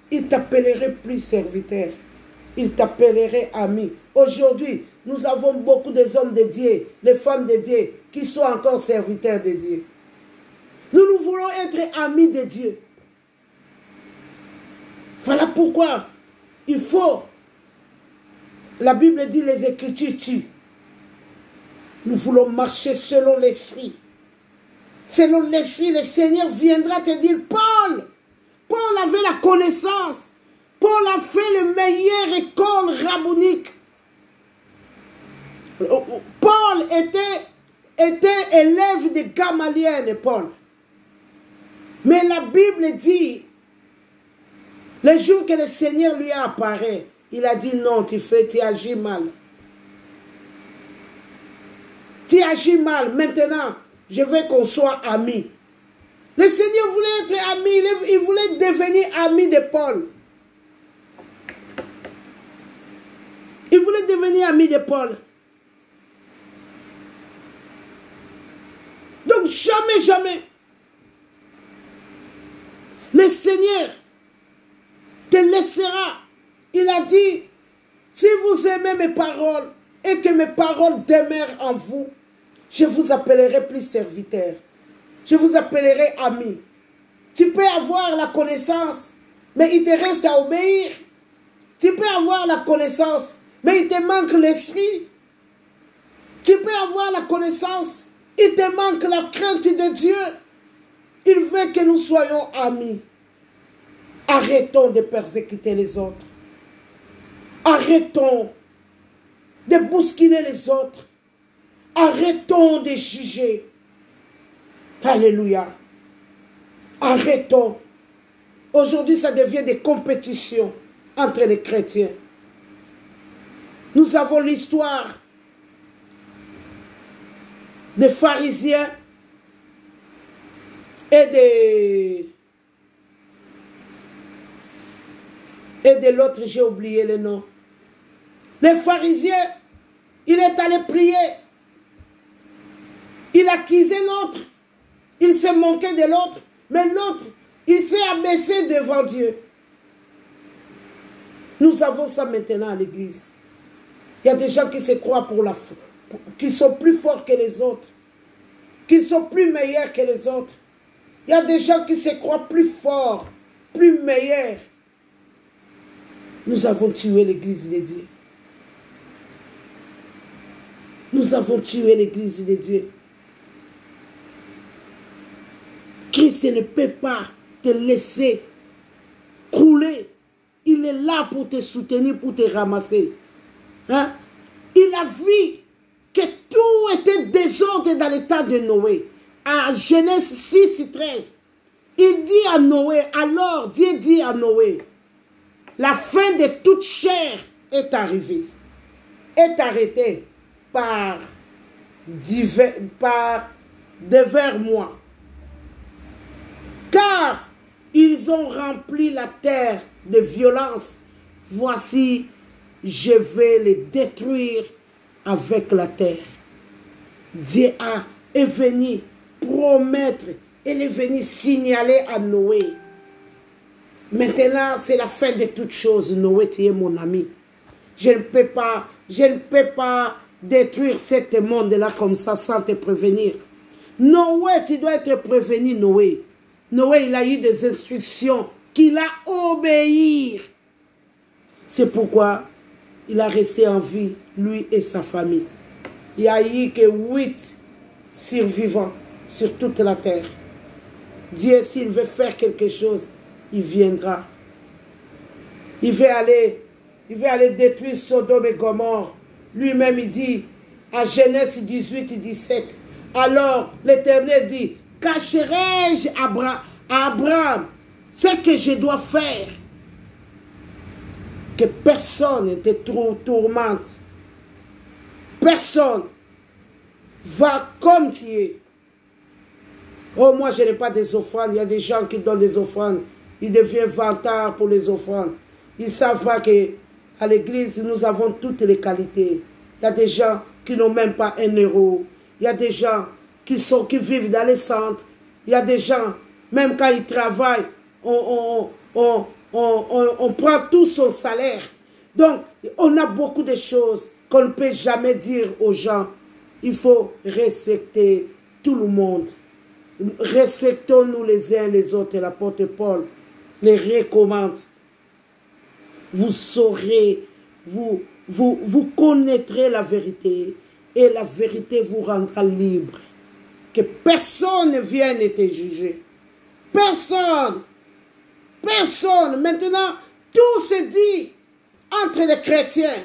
Il t'appellerait plus serviteur. Il t'appellerait ami. Aujourd'hui, nous avons beaucoup d'hommes de Dieu, les femmes de Dieu, qui sont encore serviteurs de Dieu. Nous voulons être amis de Dieu. Voilà pourquoi il faut, la Bible dit les Écritures tuent. Nous voulons marcher selon l'Esprit. Selon l'Esprit, le Seigneur viendra te dire, Paul avait la connaissance. Paul a fait le meilleure école rabbinique. Paul était élève de Gamaliel, Paul. Mais la Bible dit, le jour que le Seigneur lui a apparu, il a dit non, tu agis mal. Tu agis mal. Maintenant, je veux qu'on soit amis. Le Seigneur voulait être ami, il voulait devenir ami de Paul. Il voulait devenir ami de Paul. Donc jamais, jamais, le Seigneur te laissera. Il a dit, si vous aimez mes paroles, et que mes paroles demeurent en vous, je vous appellerai plus serviteur. Je vous appellerai ami. Tu peux avoir la connaissance, mais il te reste à obéir. Tu peux avoir la connaissance, mais il te manque l'esprit. Tu peux avoir la connaissance, il te manque la crainte de Dieu. Il veut que nous soyons amis. Arrêtons de persécuter les autres. Arrêtons de bousculer les autres. Arrêtons de juger. Alléluia. Arrêtons. Aujourd'hui, ça devient des compétitions entre les chrétiens. Nous avons l'histoire des pharisiens et de l'autre, j'ai oublié le nom. Les pharisiens, il est allé prier. Il accusait l'autre. Il s'est moqué de l'autre. Mais l'autre, il s'est abaissé devant Dieu. Nous avons ça maintenant à l'église. Il y a des gens qui se croient pour la foi, qui sont plus forts que les autres, qui sont plus meilleurs que les autres. Il y a des gens qui se croient plus forts, plus meilleurs. Nous avons tué l'église de Dieu. Nous avons tué l'église de Dieu. Christ ne peut pas te laisser crouler. Il est là pour te soutenir, pour te ramasser. Hein? Il a vu que tout était désordre dans l'état de Noé. À Genèse 6, 13, il dit à Noé, alors Dieu dit à Noé, la fin de toute chair est arrivée, est arrêtée par divers mois. Car ils ont rempli la terre de violence. Voici, je vais les détruire avec la terre. Dieu est venu promettre, il est venu signaler à Noé. Maintenant, c'est la fin de toutes choses. Noé, tu es mon ami. Je ne peux pas détruire ce monde-là comme ça sans te prévenir. Noé, tu dois être prévenu, Noé. Noé, il a eu des instructions qu'il a obéir. C'est pourquoi il a resté en vie, lui et sa famille. Il n'y a eu que 8 survivants sur toute la terre. Dieu, s'il veut faire quelque chose, il viendra. Il veut aller détruire Sodome et Gomorrhe. Lui-même, il dit, à Genèse 18, 17, alors l'Éternel dit, cacherai-je à Abraham ce que je dois faire, que personne ne te tourmente. Personne va comme tu es. Oh, moi, je n'ai pas des offrandes. Il y a des gens qui donnent des offrandes. Ils deviennent vantards pour les offrandes. Ils ne savent pas qu'à l'église, nous avons toutes les qualités. Il y a des gens qui n'ont même pas 1 euro. Il y a des gens qui vivent dans les centres. Il y a des gens, même quand ils travaillent, on prend tout son salaire. Donc, on a beaucoup de choses qu'on ne peut jamais dire aux gens. Il faut respecter tout le monde. Respectons-nous les uns les autres. L'apôtre Paul les recommande. Vous saurez, vous connaîtrez la vérité et la vérité vous rendra libre. Que personne ne vienne te juger. Personne. Personne. Maintenant, tout se dit entre les chrétiens.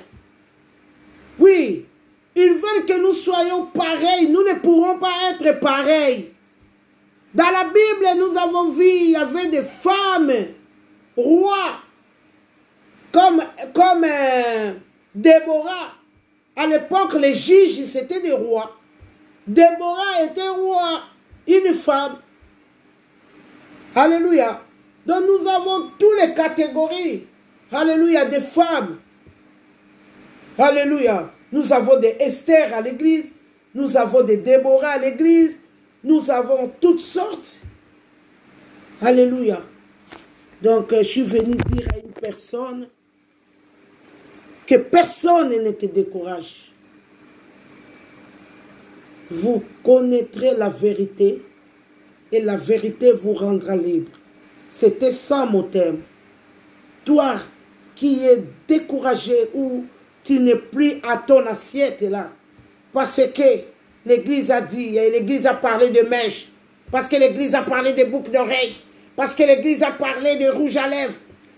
Oui, ils veulent que nous soyons pareils. Nous ne pourrons pas être pareils. Dans la Bible, nous avons vu, il y avait des femmes, rois, comme Déborah. À l'époque, les juges, c'était des rois. Déborah était roi, une femme. Alléluia. Donc nous avons toutes les catégories. Alléluia, des femmes. Alléluia. Nous avons des Esther à l'église. Nous avons des Déborah à l'église. Nous avons toutes sortes. Alléluia. Donc je suis venu dire à une personne que personne ne te décourage. vous connaîtrez la vérité et la vérité vous rendra libre. C'était ça mon thème. Toi qui es découragé ou tu n'es plus à ton assiette là, parce que l'Église a dit, et l'Église a parlé de mèches, parce que l'Église a parlé de boucles d'oreilles, parce que l'Église a parlé de rouge à lèvres,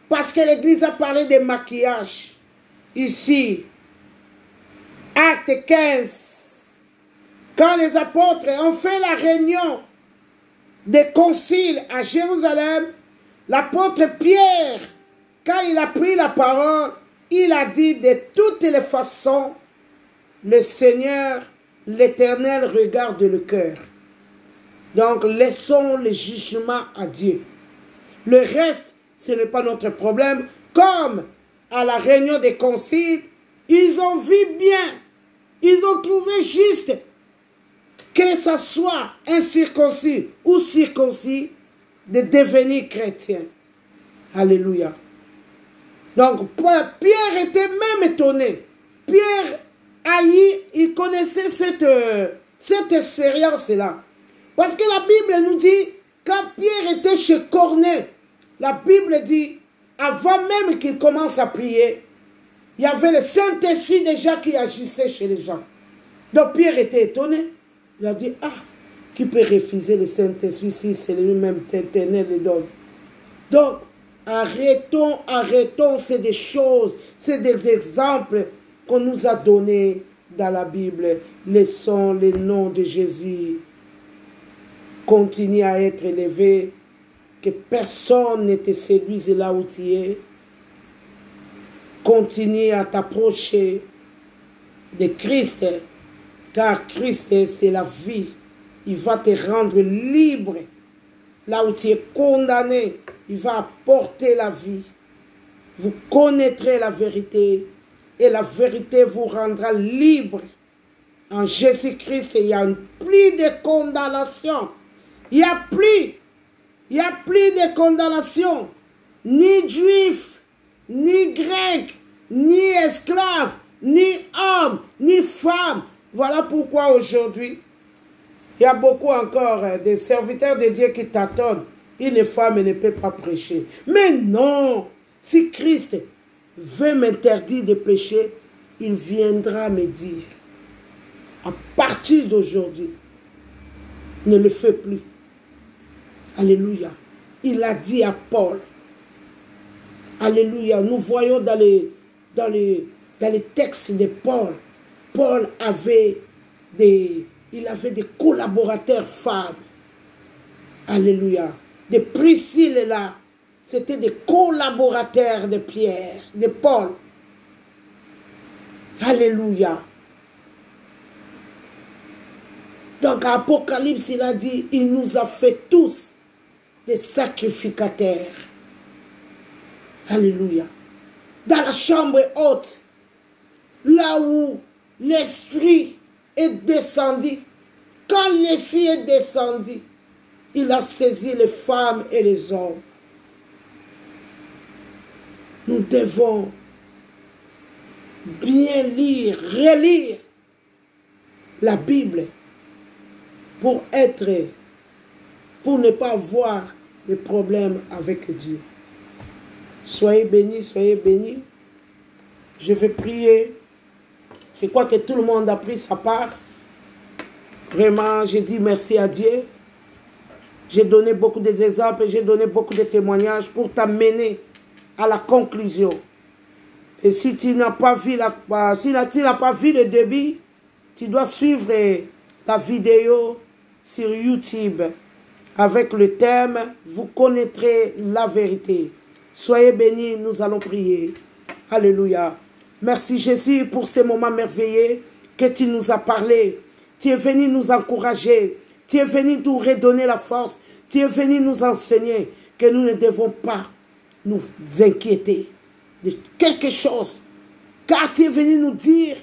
parce que l'Église a parlé de maquillage. Ici, Acte 15, quand les apôtres ont fait la réunion des conciles à Jérusalem, l'apôtre Pierre, quand il a pris la parole, il a dit de toutes les façons, le Seigneur, l'Éternel regarde le cœur. Donc laissons le jugement à Dieu. Le reste, ce n'est pas notre problème. Comme à la réunion des conciles, ils ont vu bien, ils ont trouvé juste que ce soit incirconcis ou circoncis de devenir chrétien. Alléluia. Donc Pierre était même étonné. Pierre il connaissait cette expérience-là. Parce que la Bible nous dit, quand Pierre était chez Corneille, la Bible dit, avant même qu'il commence à prier, il y avait le Saint-Esprit déjà qui agissait chez les gens. Donc Pierre était étonné. Il a dit, ah, qui peut refuser le Saint-Esprit si c'est lui-même l'Éternel le donne? Donc, arrêtons, c'est des choses, c'est des exemples qu'on nous a donnés dans la Bible. Laissons les noms de Jésus continuer à être élevés, que personne ne te séduise là où tu es. Continue à t'approcher de Christ, car Christ c'est la vie. Il va te rendre libre. Là où tu es condamné, il va apporter la vie. Vous connaîtrez la vérité et la vérité vous rendra libre. En Jésus-Christ, il n'y a plus de condamnation. Il n'y a plus de condamnation. Ni juif, ni grec, ni esclave, ni homme, ni femme. Voilà pourquoi aujourd'hui, il y a beaucoup encore de serviteurs de Dieu qui t'attendent. Une femme ne peut pas prêcher. Mais non, si Christ veut m'interdire de pécher, il viendra me dire, à partir d'aujourd'hui, ne le fais plus. Alléluia. Il a dit à Paul. Alléluia. Nous voyons dans les textes de Paul. Paul avait des collaborateurs femmes. Alléluia. De Priscille là. C'était des collaborateurs de Pierre, de Paul. Alléluia. Donc, à Apocalypse, il a dit, il nous a fait tous des sacrificateurs. Alléluia. Dans la chambre haute, là où l'Esprit est descendu, quand l'Esprit est descendu, il a saisi les femmes et les hommes. Nous devons bien lire, relire la Bible pour ne pas avoir de problème avec Dieu. Soyez bénis, soyez bénis. Je vais prier. Je crois que tout le monde a pris sa part. Vraiment, j'ai dit merci à Dieu. J'ai donné beaucoup d'exemples, j'ai donné beaucoup de témoignages pour t'amener à la conclusion. Et si tu n'as pas vu le début, tu dois suivre la vidéo sur YouTube avec le thème « Vous connaîtrez la vérité ». Soyez bénis, nous allons prier. Alléluia. Merci Jésus pour ces moments merveilleux que tu nous as parlé. Tu es venu nous encourager. Tu es venu nous redonner la force. Tu es venu nous enseigner que nous ne devons pas nous inquiéter de quelque chose. Car tu es venu nous dire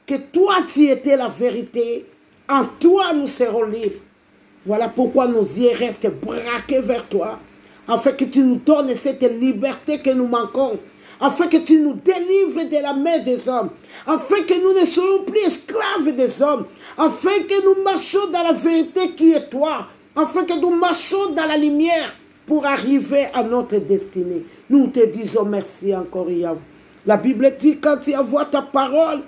que toi tu étais la vérité. En toi nous serons libres. Voilà pourquoi nos yeux restent braqués vers toi. Afin que tu nous donnes cette liberté que nous manquons. afin que tu nous délivres de la main des hommes, afin que nous ne soyons plus esclaves des hommes, afin que nous marchions dans la vérité qui est toi, afin que nous marchions dans la lumière pour arriver à notre destinée. Nous te disons merci encore, Yahweh. La Bible dit, quand tu envoies ta parole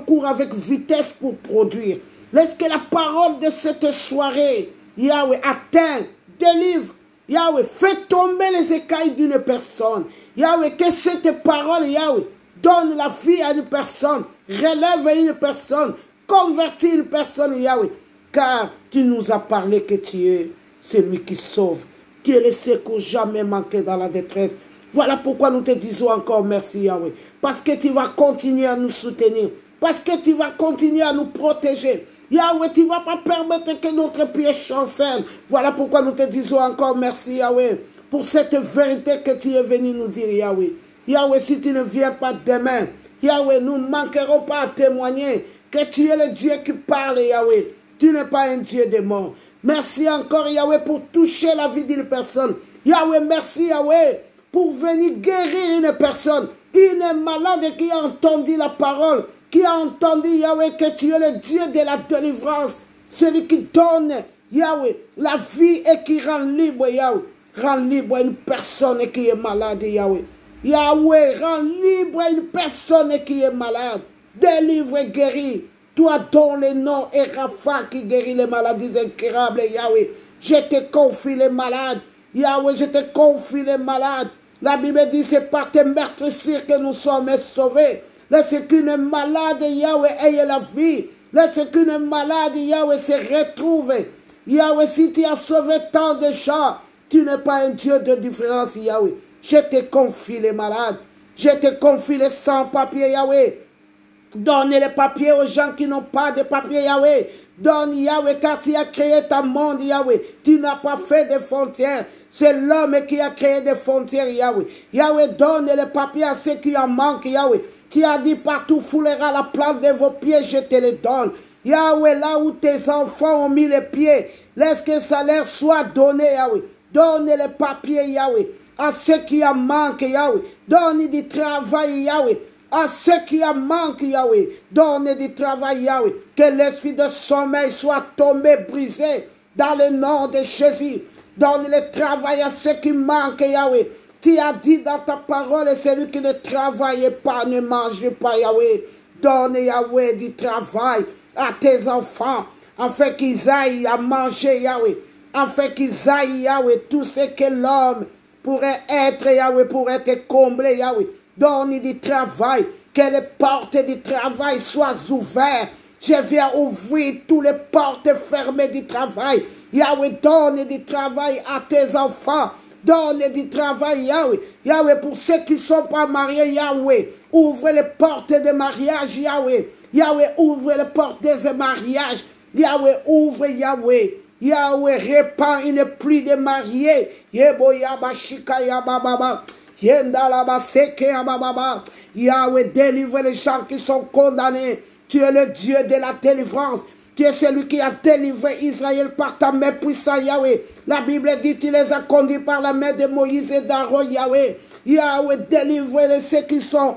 court avec vitesse pour produire. Laisse que la parole de cette soirée, Yahweh, atteigne, délivre. Yahweh, fais tomber les écailles d'une personne. Yahweh, que cette parole, Yahweh, donne la vie à une personne, relève une personne, convertit une personne, Yahweh. Car tu nous as parlé que tu es celui qui sauve, qui est le secours jamais manqué dans la détresse. Voilà pourquoi nous te disons encore merci, Yahweh. Parce que tu vas continuer à nous soutenir. Parce que tu vas continuer à nous protéger. Yahweh, tu ne vas pas permettre que notre pied chancelle. Voilà pourquoi nous te disons encore merci, Yahweh, pour cette vérité que tu es venu nous dire, Yahweh. Yahweh, si tu ne viens pas demain, Yahweh, nous ne manquerons pas à témoigner que tu es le Dieu qui parle, Yahweh. Tu n'es pas un Dieu des morts. Merci encore, Yahweh, pour toucher la vie d'une personne. Yahweh, merci, Yahweh, pour venir guérir une personne. Une malade qui a entendu la parole, qui a entendu, Yahweh, que tu es le Dieu de la délivrance, celui qui donne, Yahweh, la vie et qui rend libre, Yahweh. Rend libre une personne qui est malade, Yahweh. Yahweh, rend libre une personne qui est malade. Délivre et guéris. Toi dont le nom est Rapha qui guérit les maladies incurables, Yahweh. Je te confie les malades. Yahweh, je te confie les malades. La Bible dit, c'est par tes meurtrissures que nous sommes sauvés. Laisse qu'une malade, Yahweh, ait la vie. Laisse qu'une malade, Yahweh, se retrouve. Yahweh, si tu as sauvé tant de gens, tu n'es pas un Dieu de différence, Yahweh. Je te confie les malades. Je te confie les sans-papiers, Yahweh. Donne les papiers aux gens qui n'ont pas de papiers, Yahweh. Donne, Yahweh, car tu as créé ta monde, Yahweh. Tu n'as pas fait de frontières. C'est l'homme qui a créé des frontières, Yahweh. Yahweh, donne les papiers à ceux qui en manquent, Yahweh. Tu as dit, partout foulera la plante de vos pieds, je te les donne. Yahweh, là où tes enfants ont mis les pieds, laisse que ça leur soit donné, Yahweh. Donne les papiers, Yahweh, à ceux qui en manquent, Yahweh. Donne du travail, Yahweh. À ceux qui en manquent, Yahweh, donne du travail, Yahweh. Que l'esprit de sommeil soit tombé, brisé, dans le nom de Jésus. Donne le travail à ceux qui manquent, Yahweh. Tu as dit dans ta parole, celui qui ne travaille pas, ne mange pas, Yahweh. Donne, Yahweh, du travail à tes enfants, afin qu'ils aillent à manger, Yahweh. Afin qu'ils aillent, Yahweh, tout ce que l'homme pourrait être, Yahweh, pour être comblé, Yahweh. Donne du travail, que les portes du travail soient ouvertes. Je viens ouvrir toutes les portes fermées du travail. Yahweh, donne du travail à tes enfants. Donne du travail, Yahweh. Yahweh, pour ceux qui ne sont pas mariés, Yahweh, ouvre les portes de mariage, Yahweh. Yahweh, ouvre les portes de mariage. Yahweh, ouvre, Yahweh. Yahweh, répand une pluie de mariés. Yeboyaba, Shikaya, Bababa. Yahweh, délivre les gens qui sont condamnés. Tu es le Dieu de la délivrance. Tu es celui qui a délivré Israël par ta main puissante, Yahweh. La Bible dit tu les as conduits par la main de Moïse et d'Aaron, Yahweh. Yahweh, délivre ceux qui sont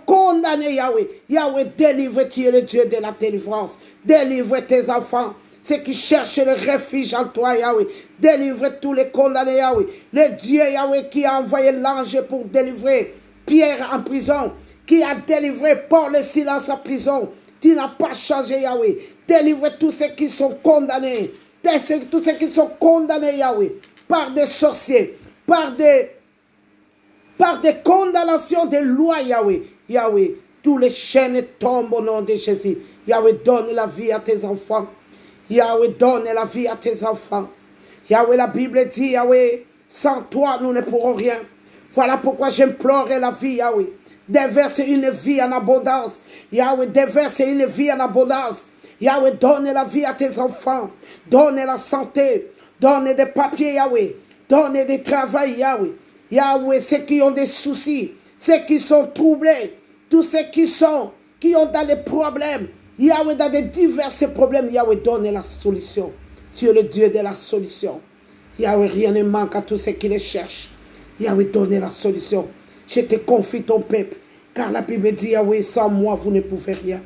condamnés, Yahweh. Yahweh, délivre, tu es le Dieu de la délivrance. Délivre tes enfants. Ceux qui cherchent le refuge en toi, Yahweh. Délivre tous les condamnés, Yahweh. Le Dieu, Yahweh, qui a envoyé l'ange pour délivrer Pierre en prison, qui a délivré Paul le silence en prison. Tu n'as pas changé, Yahweh. Délivre tous ceux qui sont condamnés. Tous ceux qui sont condamnés, Yahweh, par des sorciers, par des condamnations de loi, Yahweh. Yahweh, tous les chaînes tombent au nom de Jésus. Yahweh, donne la vie à tes enfants. Yahweh, donne la vie à tes enfants. Yahweh, la Bible dit, Yahweh, sans toi, nous ne pourrons rien. Voilà pourquoi j'implore la vie, Yahweh. Déverse une vie en abondance. Yahweh, déverse une vie en abondance. Yahweh, donne la vie à tes enfants. Donne la santé. Donne des papiers, Yahweh. Donne des travail, Yahweh. Yahweh, ceux qui ont des soucis, ceux qui sont troublés, tous ceux qui ont dans des problèmes. Yahweh, dans des divers problèmes, Yahweh, donne la solution. Tu es le Dieu de la solution. Yahweh, rien ne manque à tous ceux qui les cherchent. Yahweh, donnez la solution. Je te confie ton peuple. Car la Bible dit, Yahweh, sans moi, vous ne pouvez rien.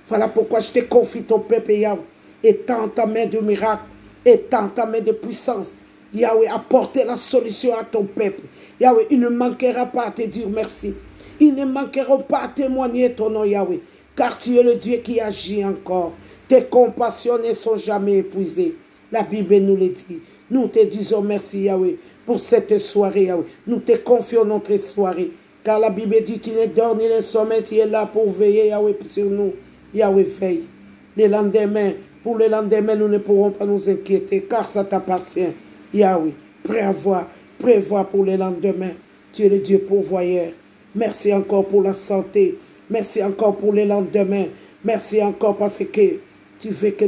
Voilà pourquoi je te confie ton peuple, Yahweh. Étends ta main de miracle. Étends ta main de puissance. Yahweh, apportez la solution à ton peuple. Yahweh, il ne manquera pas à te dire merci. Ils ne manqueront pas à témoigner ton nom, Yahweh. Car tu es le Dieu qui agit encore. Tes compassions ne sont jamais épuisées. La Bible nous le dit. Nous te disons merci, Yahweh, pour cette soirée, Yahweh. Nous te confions notre soirée. Car la Bible dit, tu ne dors ni le sommeil, tu es là pour veiller, Yahweh, sur nous. Yahweh, veille. Le lendemain, pour le lendemain, nous ne pourrons pas nous inquiéter, car ça t'appartient. Yahweh, prévois pour le lendemain. Tu es le Dieu pourvoyeur. Merci encore pour la santé. Merci encore pour le lendemain. Merci encore parce que tu veux que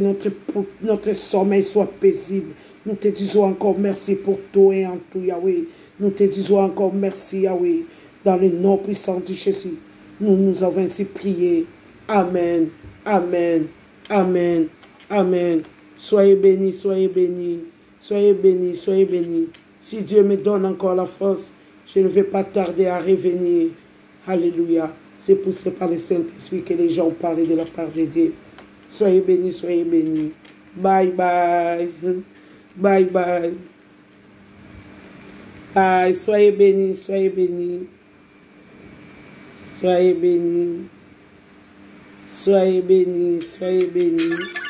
notre sommeil soit paisible. Nous te disons encore merci pour tout et en tout, Yahweh. Nous te disons encore merci, Yahweh. Dans le nom puissant de Jésus, nous avons ainsi prié. Amen, amen, amen, amen. Soyez bénis, soyez bénis, soyez bénis, soyez bénis. Si Dieu me donne encore la force, je ne vais pas tarder à revenir. Alléluia. C'est poussé par le Saint-Esprit que les gens parlent de la part de Dieu. Soyez bénis, soyez bénis. Bye bye. Bye bye. Bye. Soyez bénis, soyez bénis. Soyez bénis. Soyez bénis, soyez bénis.